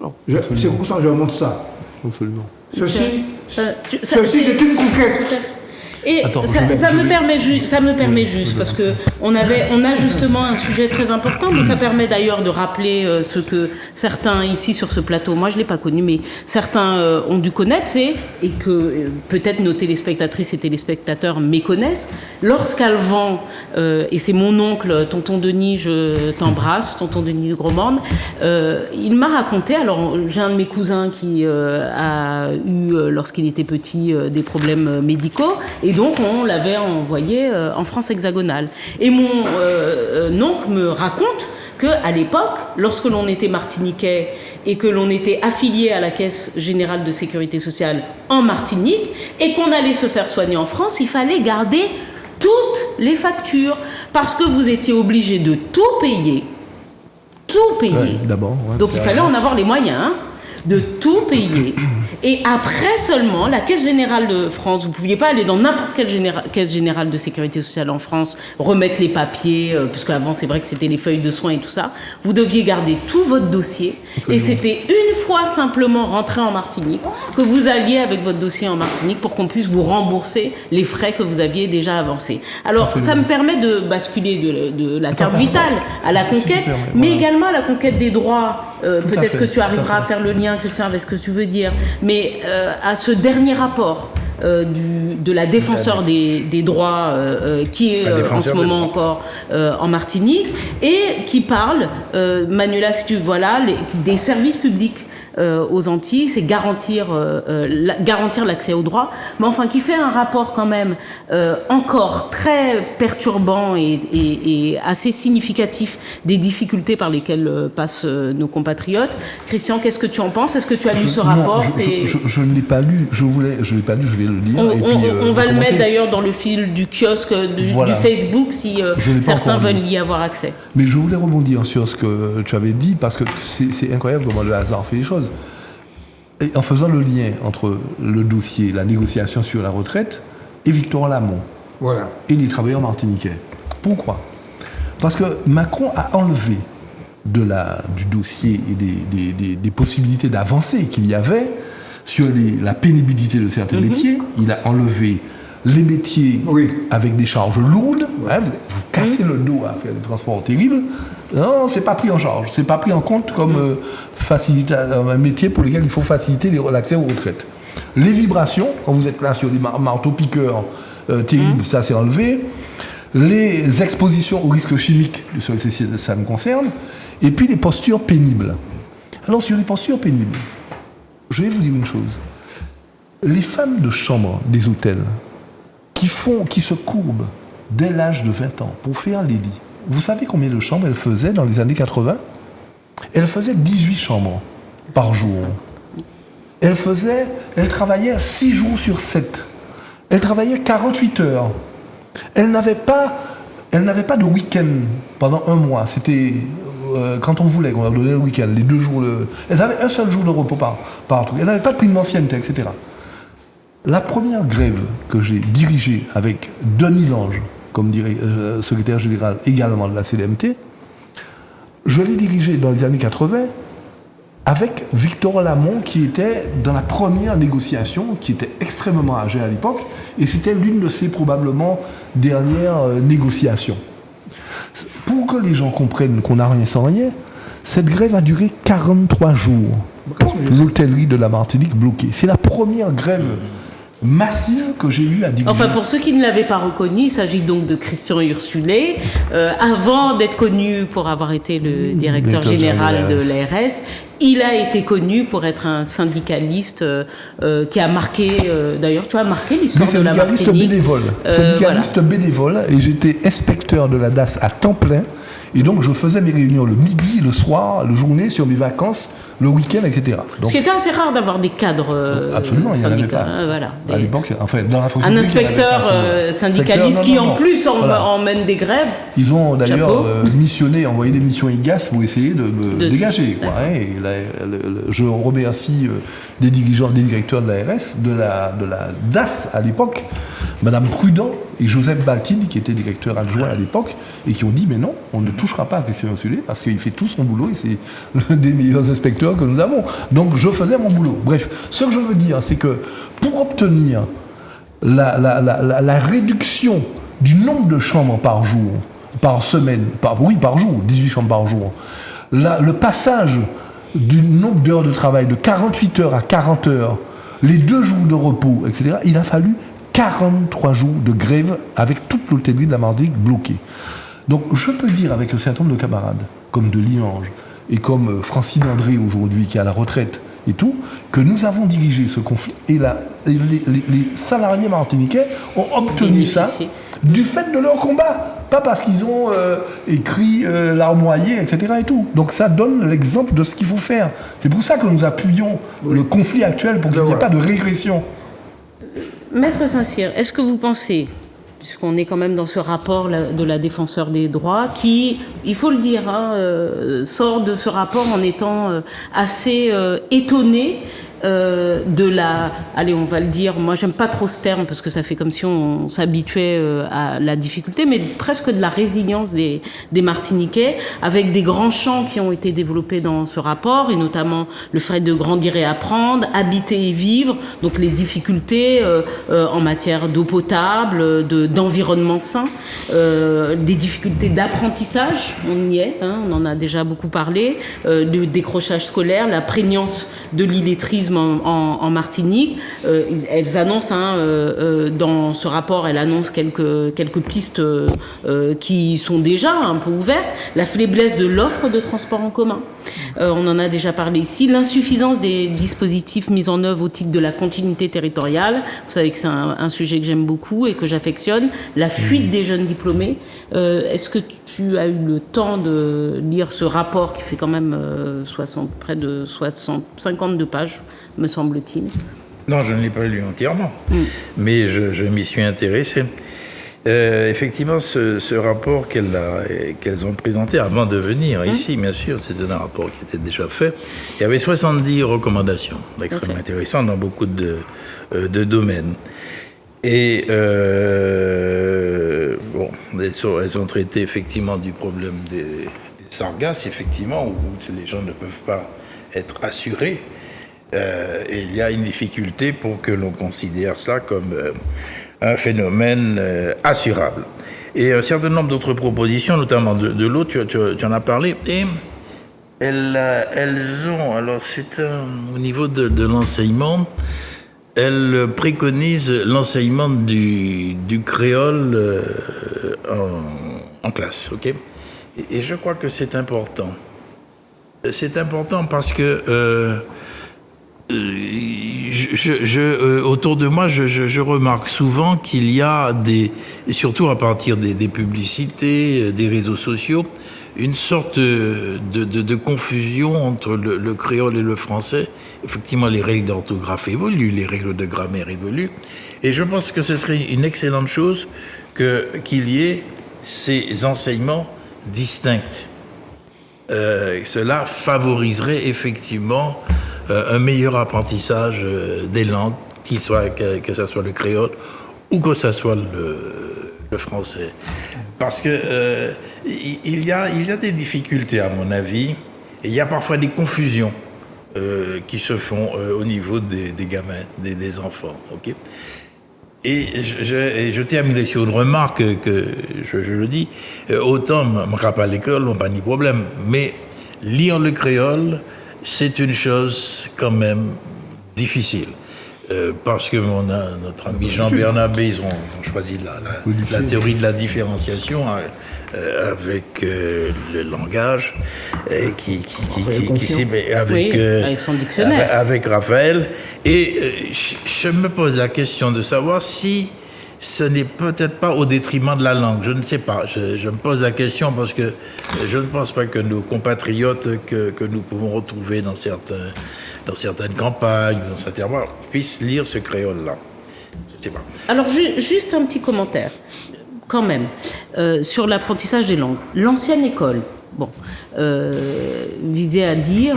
Alors, c'est pour ça que je montre ça. Absolument. Ceci, Ça- c'est une conquête. Et Attends, ça me permet juste parce que on a justement un sujet très important, mais ça permet d'ailleurs de rappeler ce que certains ici sur ce plateau, moi je l'ai pas connu, mais certains ont dû connaître, et que peut-être nos téléspectatrices et téléspectateurs méconnaissent. Lorsqu'Alvan, et c'est mon oncle, tonton Denis, je t'embrasse, tonton Denis de Grosmorne, il m'a raconté, alors j'ai un de mes cousins qui a eu, lorsqu'il était petit, des problèmes médicaux, et donc on l'avait envoyé en France hexagonale. Et mon oncle me raconte qu'à l'époque, lorsque l'on était martiniquais et que l'on était affilié à la Caisse Générale de Sécurité Sociale en Martinique, et qu'on allait se faire soigner en France, il fallait garder toutes les factures, parce que vous étiez obligé de tout payer. Tout payer. Ouais, d'abord. Ouais, Donc il fallait en avoir les moyens, hein, de tout payer. Et après seulement, la Caisse Générale de France, vous ne pouviez pas aller dans n'importe quelle Caisse Générale de Sécurité Sociale en France, remettre les papiers, puisque avant c'est vrai que c'était les feuilles de soins et tout ça. Vous deviez garder tout votre dossier. Et c'était une fois simplement rentré en Martinique que vous alliez avec votre dossier en Martinique pour qu'on puisse vous rembourser les frais que vous aviez déjà avancés. Alors ça me permet de basculer de la carte vitale à la conquête, mais également à la conquête des droits. Peut-être que tu arriveras à faire le lien, Christian, avec ce que tu veux dire, mais à ce dernier rapport de la défenseur des droits qui est en ce moment encore en Martinique, et qui parle, Manuela, si tu veux, voilà, des services publics aux Antilles, c'est garantir l'accès aux droits, mais enfin qui fait un rapport quand même encore très perturbant et assez significatif des difficultés par lesquelles passent nos compatriotes. Christian, qu'est-ce que tu en penses? Est-ce que tu as lu ce rapport? Je ne l'ai pas lu. Je l'ai pas lu. Je vais le lire. On va le mettre d'ailleurs dans le fil du kiosque du Facebook si certains veulent y avoir accès. Mais je voulais rebondir sur ce que tu avais dit, parce que c'est incroyable comment le hasard fait les choses. Et en faisant le lien entre le dossier, la négociation sur la retraite, et Victor Lamont, Voilà. et les travailleurs martiniquais. Pourquoi? Parce que Macron a enlevé du dossier et des possibilités d'avancer qu'il y avait sur la pénibilité de certains métiers. Il a enlevé les métiers avec des charges lourdes. Ouais, vous cassez le dos à faire des transports terribles. Non, c'est pas pris en charge. C'est pas pris en compte comme un métier pour lequel il faut faciliter l'accès aux retraites. Les vibrations, quand vous êtes là sur des marteaux-piqueurs terribles, ça c'est enlevé. Les expositions aux risques chimiques, ça me concerne. Et puis les postures pénibles. Alors sur les postures pénibles, je vais vous dire une chose. Les femmes de chambre des hôtels qui se courbent dès l'âge de 20 ans pour faire les lits, vous savez combien de chambres elles faisaient dans les années 80? Elles faisaient 18 chambres par jour. Elles travaillaient 6 jours sur 7. Elles travaillaient 48 heures. Elles n'avaient pas de week-end pendant un mois. C'était quand on voulait qu'on leur donnait le week-end, les 2 jours. Elles avaient un seul jour de repos par truc. Elles n'avaient pas de prime d'ancienneté, etc. La première grève que j'ai dirigée avec Denis Lange, comme secrétaire général également de la CDMT, je l'ai dirigée dans les années 80 avec Victor Lamont, qui était dans la première négociation, qui était extrêmement âgé à l'époque, et c'était l'une de ses probablement dernières négociations. Pour que les gens comprennent qu'on n'a rien sans rien, cette grève a duré 43 jours. L'hôtellerie de la Martinique bloquée. C'est la première grève massive que j'ai eu à diriger. Enfin, pour ceux qui ne l'avaient pas reconnu, il s'agit donc de Christian Ursulé. Avant d'être connu pour avoir été le directeur général de l'ARS, il a été connu pour être un syndicaliste qui a marqué, d'ailleurs, tu as marqué l'histoire de la Martinique. Syndicaliste bénévole, et j'étais inspecteur de la DAS à temps plein. Et donc, je faisais mes réunions le midi, le soir, la journée, sur mes vacances, le week-end, etc. Donc, ce qui était assez rare d'avoir des cadres absolument, il n'y en avait pas. Voilà, à l'époque, enfin, dans la fonction un inspecteur syndicaliste qui, en plus, emmène des grèves. Ils ont d'ailleurs missionné, envoyé des missions IGAS pour essayer de me dégager. Quoi, hein, et je remercie des dirigeants, des directeurs de l'ARS, de la DAS à l'époque, Madame Prudent et Joseph Baltine, qui était directeur adjoint à l'époque, et qui ont dit, mais non, on ne touchera pas à Christian Ursulé parce qu'il fait tout son boulot et c'est l'un des meilleurs inspecteurs que nous avons. Donc je faisais mon boulot. Bref, ce que je veux dire, c'est que pour obtenir la réduction du nombre de chambres par jour, par semaine, par jour, 18 chambres par jour, le passage du nombre d'heures de travail de 48 heures à 40 heures, les 2 jours de repos, etc., il a fallu 43 jours de grève avec toute l'hôtellerie de la Martinique bloquée. Donc je peux dire avec un certain nombre de camarades, comme de Liange et comme Francine André aujourd'hui qui est à la retraite et tout, que nous avons dirigé ce conflit et les salariés martiniquais ont obtenu ça du fait de leur combat, pas parce qu'ils ont écrit l'armoyer, etc. et tout. Donc ça donne l'exemple de ce qu'il faut faire. C'est pour ça que nous appuyons le conflit actuel pour qu'il n'y ait pas de régression. Maître Saint-Cyr, est-ce que vous pensez, puisqu'on est quand même dans ce rapport de la défenseur des droits, qui, il faut le dire, sort de ce rapport en étant assez étonné de la... Allez, on va le dire, moi j'aime pas trop ce terme parce que ça fait comme si on s'habituait à la difficulté, mais presque de la résilience des Martiniquais, avec des grands champs qui ont été développés dans ce rapport, et notamment le fait de grandir et apprendre, habiter et vivre, donc les difficultés en matière d'eau potable, d'environnement sain, des difficultés d'apprentissage, on y est, on en a déjà beaucoup parlé, de décrochage scolaire, la prégnance de l'illettrisme en Martinique. Elles annoncent, dans ce rapport, elles annoncent quelques pistes qui sont déjà un peu ouvertes. La faiblesse de l'offre de transport en commun. On en a déjà parlé ici. L'insuffisance des dispositifs mis en œuvre au titre de la continuité territoriale. Vous savez que c'est un sujet que j'aime beaucoup et que j'affectionne. La fuite des jeunes diplômés. Est-ce que tu as eu le temps de lire ce rapport qui fait quand même près de 52 pages, me semble-t-il? Non, je ne l'ai pas lu entièrement, mais je m'y suis intéressé. Effectivement, ce rapport qu'elles ont présenté avant de venir ici, bien sûr, c'était un rapport qui était déjà fait. Il y avait 70 recommandations, extrêmement intéressantes dans beaucoup de domaines. Et elles ont traité effectivement du problème des sargasses, effectivement, où les gens ne peuvent pas être assurés. Et il y a une difficulté pour que l'on considère ça comme un phénomène assurable. Et un certain nombre d'autres propositions, notamment de l'eau, tu en as parlé, et elles ont, alors c'est au niveau de l'enseignement, elles préconisent l'enseignement du créole en classe, ok ? Et je crois que c'est important. C'est important parce que autour de moi, je remarque souvent qu'il y a et surtout à partir des publicités, des réseaux sociaux, une sorte de confusion entre le créole et le français. Effectivement, les règles d'orthographe évoluent, les règles de grammaire évoluent. Et je pense que ce serait une excellente chose qu'il y ait ces enseignements distincts. Cela favoriserait effectivement un meilleur apprentissage des langues, que ce soit le créole ou que ce soit le français. Parce que il y a des difficultés, à mon avis, et il y a parfois des confusions qui se font au niveau des gamins, des enfants. Okay ? Et je terminerai sur une remarque que je le dis, autant je ne pas à l'école, on n'a pas ni problème, mais lire le créole, c'est une chose quand même difficile. Parce que notre ami Jean-Bernard B, ils ont choisi la théorie de la différenciation avec le langage avec son dictionnaire. Avec Raphaël. Et je me pose la question de savoir si ce n'est peut-être pas au détriment de la langue. Je ne sais pas. Je me pose la question parce que je ne pense pas que nos compatriotes que nous pouvons retrouver dans certaines campagnes, dans certains endroits, puissent lire ce créole-là. Je ne sais pas. Alors, juste un petit commentaire, quand même, sur l'apprentissage des langues. L'ancienne école, visait à dire,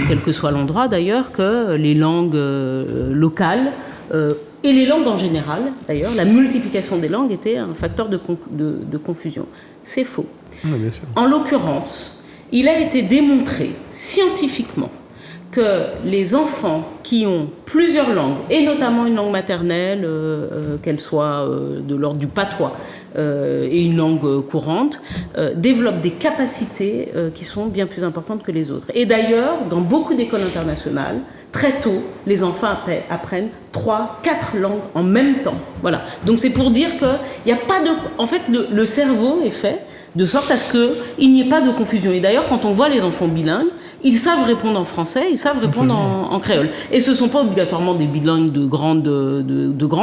quel que soit l'endroit d'ailleurs, que les langues locales et les langues en général, d'ailleurs, la multiplication des langues était un facteur de confusion. C'est faux. Oui, bien sûr. En l'occurrence, il a été démontré scientifiquement que les enfants qui ont plusieurs langues, et notamment une langue maternelle, qu'elle soit de l'ordre du patois, et une langue courante, développent des capacités qui sont bien plus importantes que les autres. Et d'ailleurs, dans beaucoup d'écoles internationales, très tôt, les enfants apprennent 3, 4 langues en même temps. Voilà. Donc c'est pour dire qu'il n'y a pas de... En fait, le cerveau est fait de sorte à ce qu'il n'y ait pas de confusion. Et d'ailleurs, quand on voit les enfants bilingues, ils savent répondre en français, ils savent répondre en créole. Et ce ne sont pas obligatoirement des bilingues de grand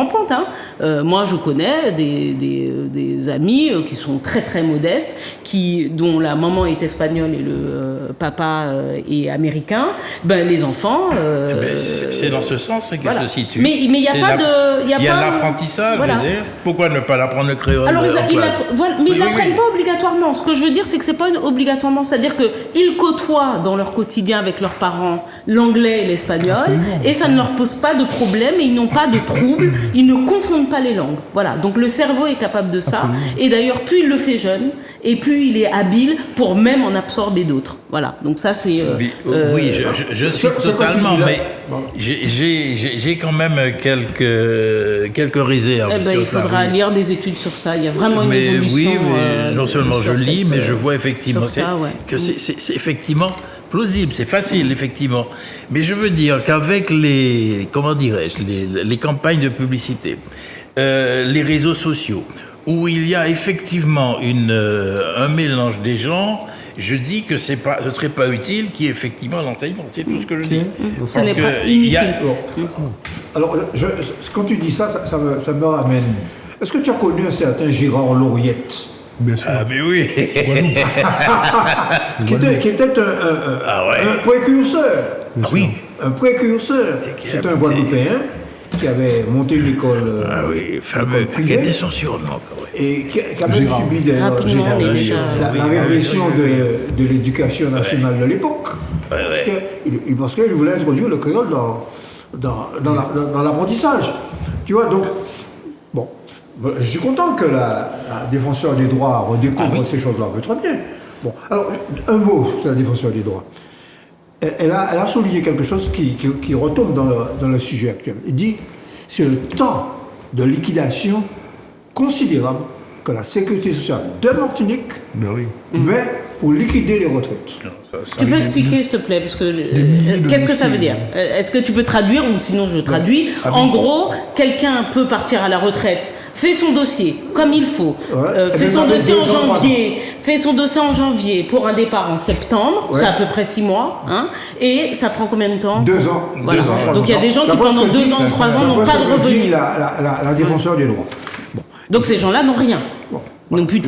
ponte. Moi, je connais des amis qui sont très très modestes, dont la maman est espagnole et le papa est américain. Les enfants... c'est dans ce sens qu'elle se situe. Mais il n'y a pas de... Il y a l'apprentissage, voilà. Pourquoi ne pas l'apprendre le créole? Alors, mais ils l'apprennent pas obligatoirement. Ce que je veux dire, c'est que c'est pas obligatoirement. C'est-à-dire qu'ils côtoient dans leur quotidien avec leurs parents l'anglais et l'espagnol, et ça ne leur pose pas de problème, et ils n'ont pas de troubles, ils ne confondent pas les langues. Voilà. Donc le cerveau est capable de ça. Absolument. Et d'ailleurs, plus il le fait jeune, et plus il est habile pour même en absorber d'autres. Voilà. Donc ça, c'est... oui, je suis totalement... Mais j'ai quand même quelques réserves sur ça. Il faudra lire des études sur ça. Il y a vraiment une évolution. Oui, mais non seulement je lis, mais je vois effectivement que c'est effectivement plausible, c'est facile, effectivement. Mais je veux dire qu'avec les campagnes de publicité, les réseaux sociaux, où il y a effectivement un mélange des gens, je dis que ce serait pas utile qu'il y ait effectivement l'enseignement. C'est tout ce que je dis. Ce n'est pas inutile. Alors, quand tu dis ça me ramène. Est-ce que tu as connu un certain Gérard Lauriette? Bien sûr. Ah, mais oui. qui était un précurseur. Ah oui. Un précurseur. C'est un Guadeloupéen qui avait monté une école. Qui était son surnom. Et qui a même subi la répression de l'éducation nationale de l'époque. Parce qu'il voulait introduire le créole dans l'apprentissage. Tu vois, donc, bon, je suis content que la défenseur des droits redécouvre ces choses-là. Mais très bien. Bon, alors, un mot sur la défenseur des droits. Elle a souligné quelque chose qui retombe dans le sujet actuel. Il dit c'est le temps de liquidation considérable que la sécurité sociale de Martinique met pour liquider les retraites. Tu peux expliquer, s'il te plaît, parce que qu'est-ce que ça veut dire? Est-ce que tu peux traduire, ou sinon je traduis? En gros, quelqu'un peut partir à la retraite, fait son dossier comme il faut, fait son dossier en janvier pour un départ en septembre, c'est à peu près 6 mois, et ça prend combien de temps? 2 ans. Voilà. 2 ans. Donc il y a des gens qui pendant 2 ans, 3 ans n'ont pas de revenus. La défenseur des droits. Bon. Donc ces gens-là n'ont rien. Bon. Donc, il me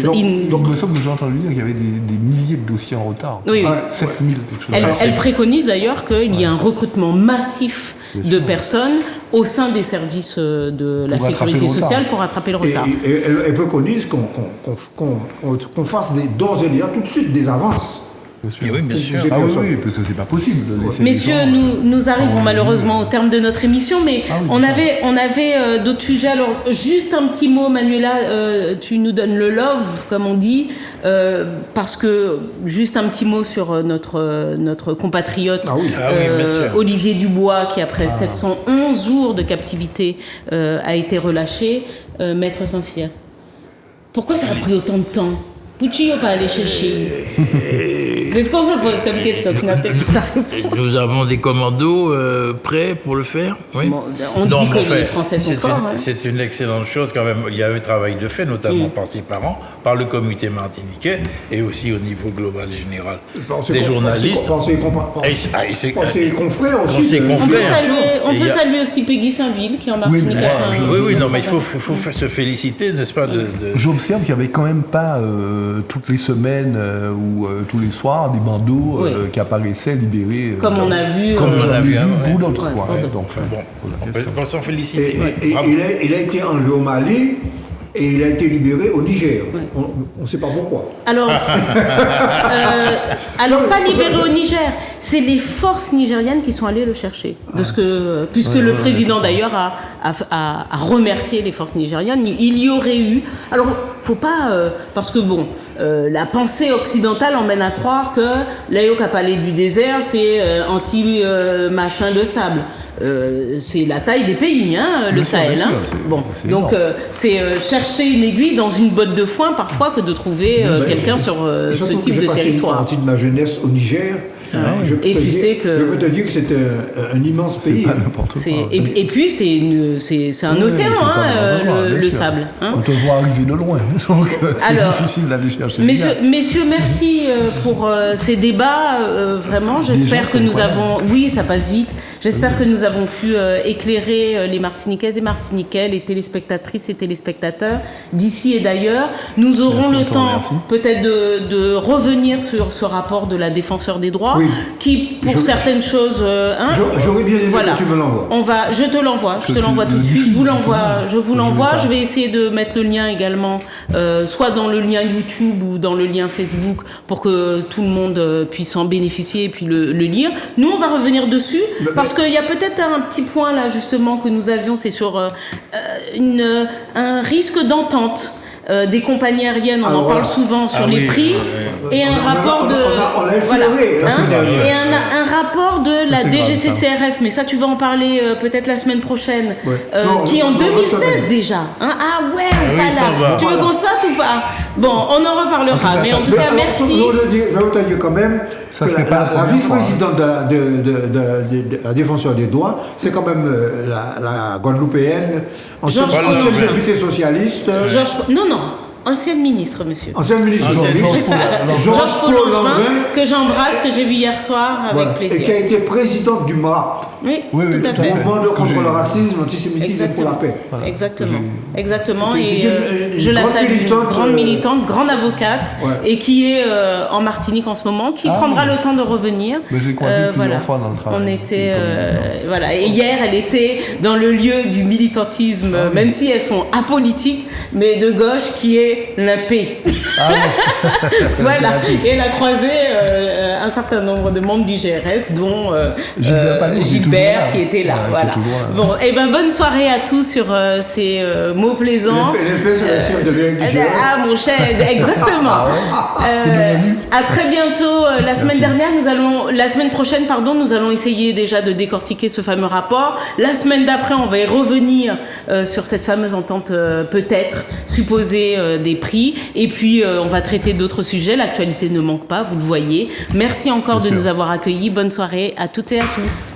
semble que j'ai entendu dire qu'il y avait des milliers de dossiers en retard. Oui. 7000, quelque chose. Elle préconise d'ailleurs qu'il y ait un recrutement massif de personnes au sein des services de la sécurité sociale pour rattraper le retard. Et elle préconise qu'on fasse d'ores et déjà tout de suite des avances bien sûr. Et oui, bien sûr. Ah oui, parce que c'est pas possible de laisser les Messieurs, gens, nous arrivons sans- malheureusement au terme de notre émission, mais Ah oui, on c'est avait d'autres sujets. Alors, juste un petit mot, Manuela, tu nous donnes le love, comme on dit, parce que juste un petit mot sur notre compatriote Ah oui, bien sûr. Olivier Dubois, qui après 711 jours de captivité a été relâché. Maître Saint-Cyr, pourquoi ça a pris autant de temps? Pucci pas aller chercher. C'est ce qu'on se pose comme question, qui n'a peut-être pas ta réponse. Nous avons des commandos prêts pour le faire. Oui. Bon, on dit mais que les Français sont forts. Hein. C'est une excellente chose quand même. Il y a un travail de fait, notamment par ses parents, par le comité martiniquais et aussi au niveau global et général des journalistes. Ses confrères aussi. Ses confrères. On peut saluer aussi Peggy Saint-Ville qui est en Martinique. Oui, non, mais il faut se féliciter, n'est-ce pas J'observe qu'il n'y avait quand même pas toutes les semaines ou tous les soirs des bandeaux qui apparaissaient libérés. Comme on a vu. Comme on j'en a ai vu, vu ouais. pour d'autres. Ouais, quoi, pour hein, d'autres. donc, On peut s'en féliciter. Et il a été enlevé au Mali et il a été libéré au Niger. Ouais. On ne sait pas pourquoi. Alors pas libéré au Niger, c'est les forces nigériennes qui sont allées le chercher. Puisque le président d'ailleurs a remercié les forces nigériennes, il y aurait eu. Alors, faut pas parce que bon. La pensée occidentale emmène à croire que l'Ayoka Palais du désert, c'est anti-machin de sable. C'est la taille des pays, hein, le Sahel. bien sûr, hein. c'est- Bon, c'est donc énorme. c'est chercher une aiguille dans une botte de foin parfois que de trouver quelqu'un sur ce Surtout que type j'ai de passé une territoire. partie de ma jeunesse au Niger. Je peux Et te tu dire- sais que- Je peux te dire que c'est un immense c'est pays. pas n'importe quoi. Et puis c'est un Oui, océan, c'est pas hein, n'importe quoi, bien le sûr. sable. Hein. On te voit arriver de loin, donc c'est Alors, difficile d'aller chercher. les gars. Messieurs, merci pour ces débats. Vraiment, j'espère Déjà, que c'est nous incroyable. avons. Oui, ça passe vite. J'espère que nous avons pu éclairer les Martiniquaises et Martiniquais, les téléspectatrices et téléspectateurs d'ici et d'ailleurs. Nous aurons Merci, le on te temps remercie. peut-être de revenir sur ce rapport de la défenseur des droits, Oui. qui pour certaines choses. J'aurais bien aimé Voilà. que tu me l'envoies. Je te l'envoie tout de suite. Je vous l'envoie. Je vais essayer de mettre le lien également, soit dans le lien YouTube ou dans le lien Facebook, pour que tout le monde puisse en bénéficier et puis le lire. Nous, on va revenir dessus parce qu'il y a peut-être un petit point là justement que nous avions, c'est sur un risque d'entente. Des compagnies aériennes, on Alors, en parle voilà. souvent sur les prix, et un rapport de On l'a effleuré la semaine dernière. et un rapport de la C'est grave, DGCCRF, mais ça tu vas en parler peut-être la semaine prochaine, Ouais. Non, qui en non, 2016 attendez. déjà. Hein. Ah ouais, oui, voilà. ça va. Tu veux qu'on saute ou pas? Bon, on en reparlera, mais en tout cas Mais merci. je vais te dire quand même Ça que serait pas la la première fois, vice-présidente de la défenseur des droits, c'est quand même la Guadeloupéenne, ancienne Georges députée socialiste, Non, ancienne ministre, monsieur. ancienne ministre Ancienne journaliste, Georges Paul Langevin, Langevin, que j'embrasse, que j'ai vu hier soir avec voilà, plaisir. et qui a été présidente du MRAP, Oui, Oui, tout à tout à fait. fait. mouvement contre j'ai- le racisme, l'antisémitisme et pour la paix. Exactement. C'était Et une je la grande salue, militante, une grande militante, grande avocate, Ouais. et qui est en Martinique en ce moment, qui prendra le temps de revenir. Mais j'ai croisé plusieurs fois dans le travail. On était, Comme voilà. Et hier, elle était dans le lieu du militantisme, même si elles sont apolitiques, mais de gauche, qui est l'IMP. Voilà. Et elle a croisé un certain nombre de membres du GRS, dont Gilbert Palou, qui est toujours Gilbert, là. qui était là. Ouais, qui est Voilà. toujours là. Bon, et ben bonne soirée à tous sur ces mots plaisants. L'IMP, c'est la chef de l'IMP. Ah mon cher, exactement. C'est devenu. À très bientôt. La semaine prochaine, nous allons essayer déjà de décortiquer ce fameux rapport. La semaine d'après, on va y revenir sur cette fameuse entente peut-être supposée des prix. Et puis on va traiter d'autres sujets. L'actualité ne manque pas, vous le voyez. Merci encore de nous avoir accueillis. Bonne soirée à toutes et à tous.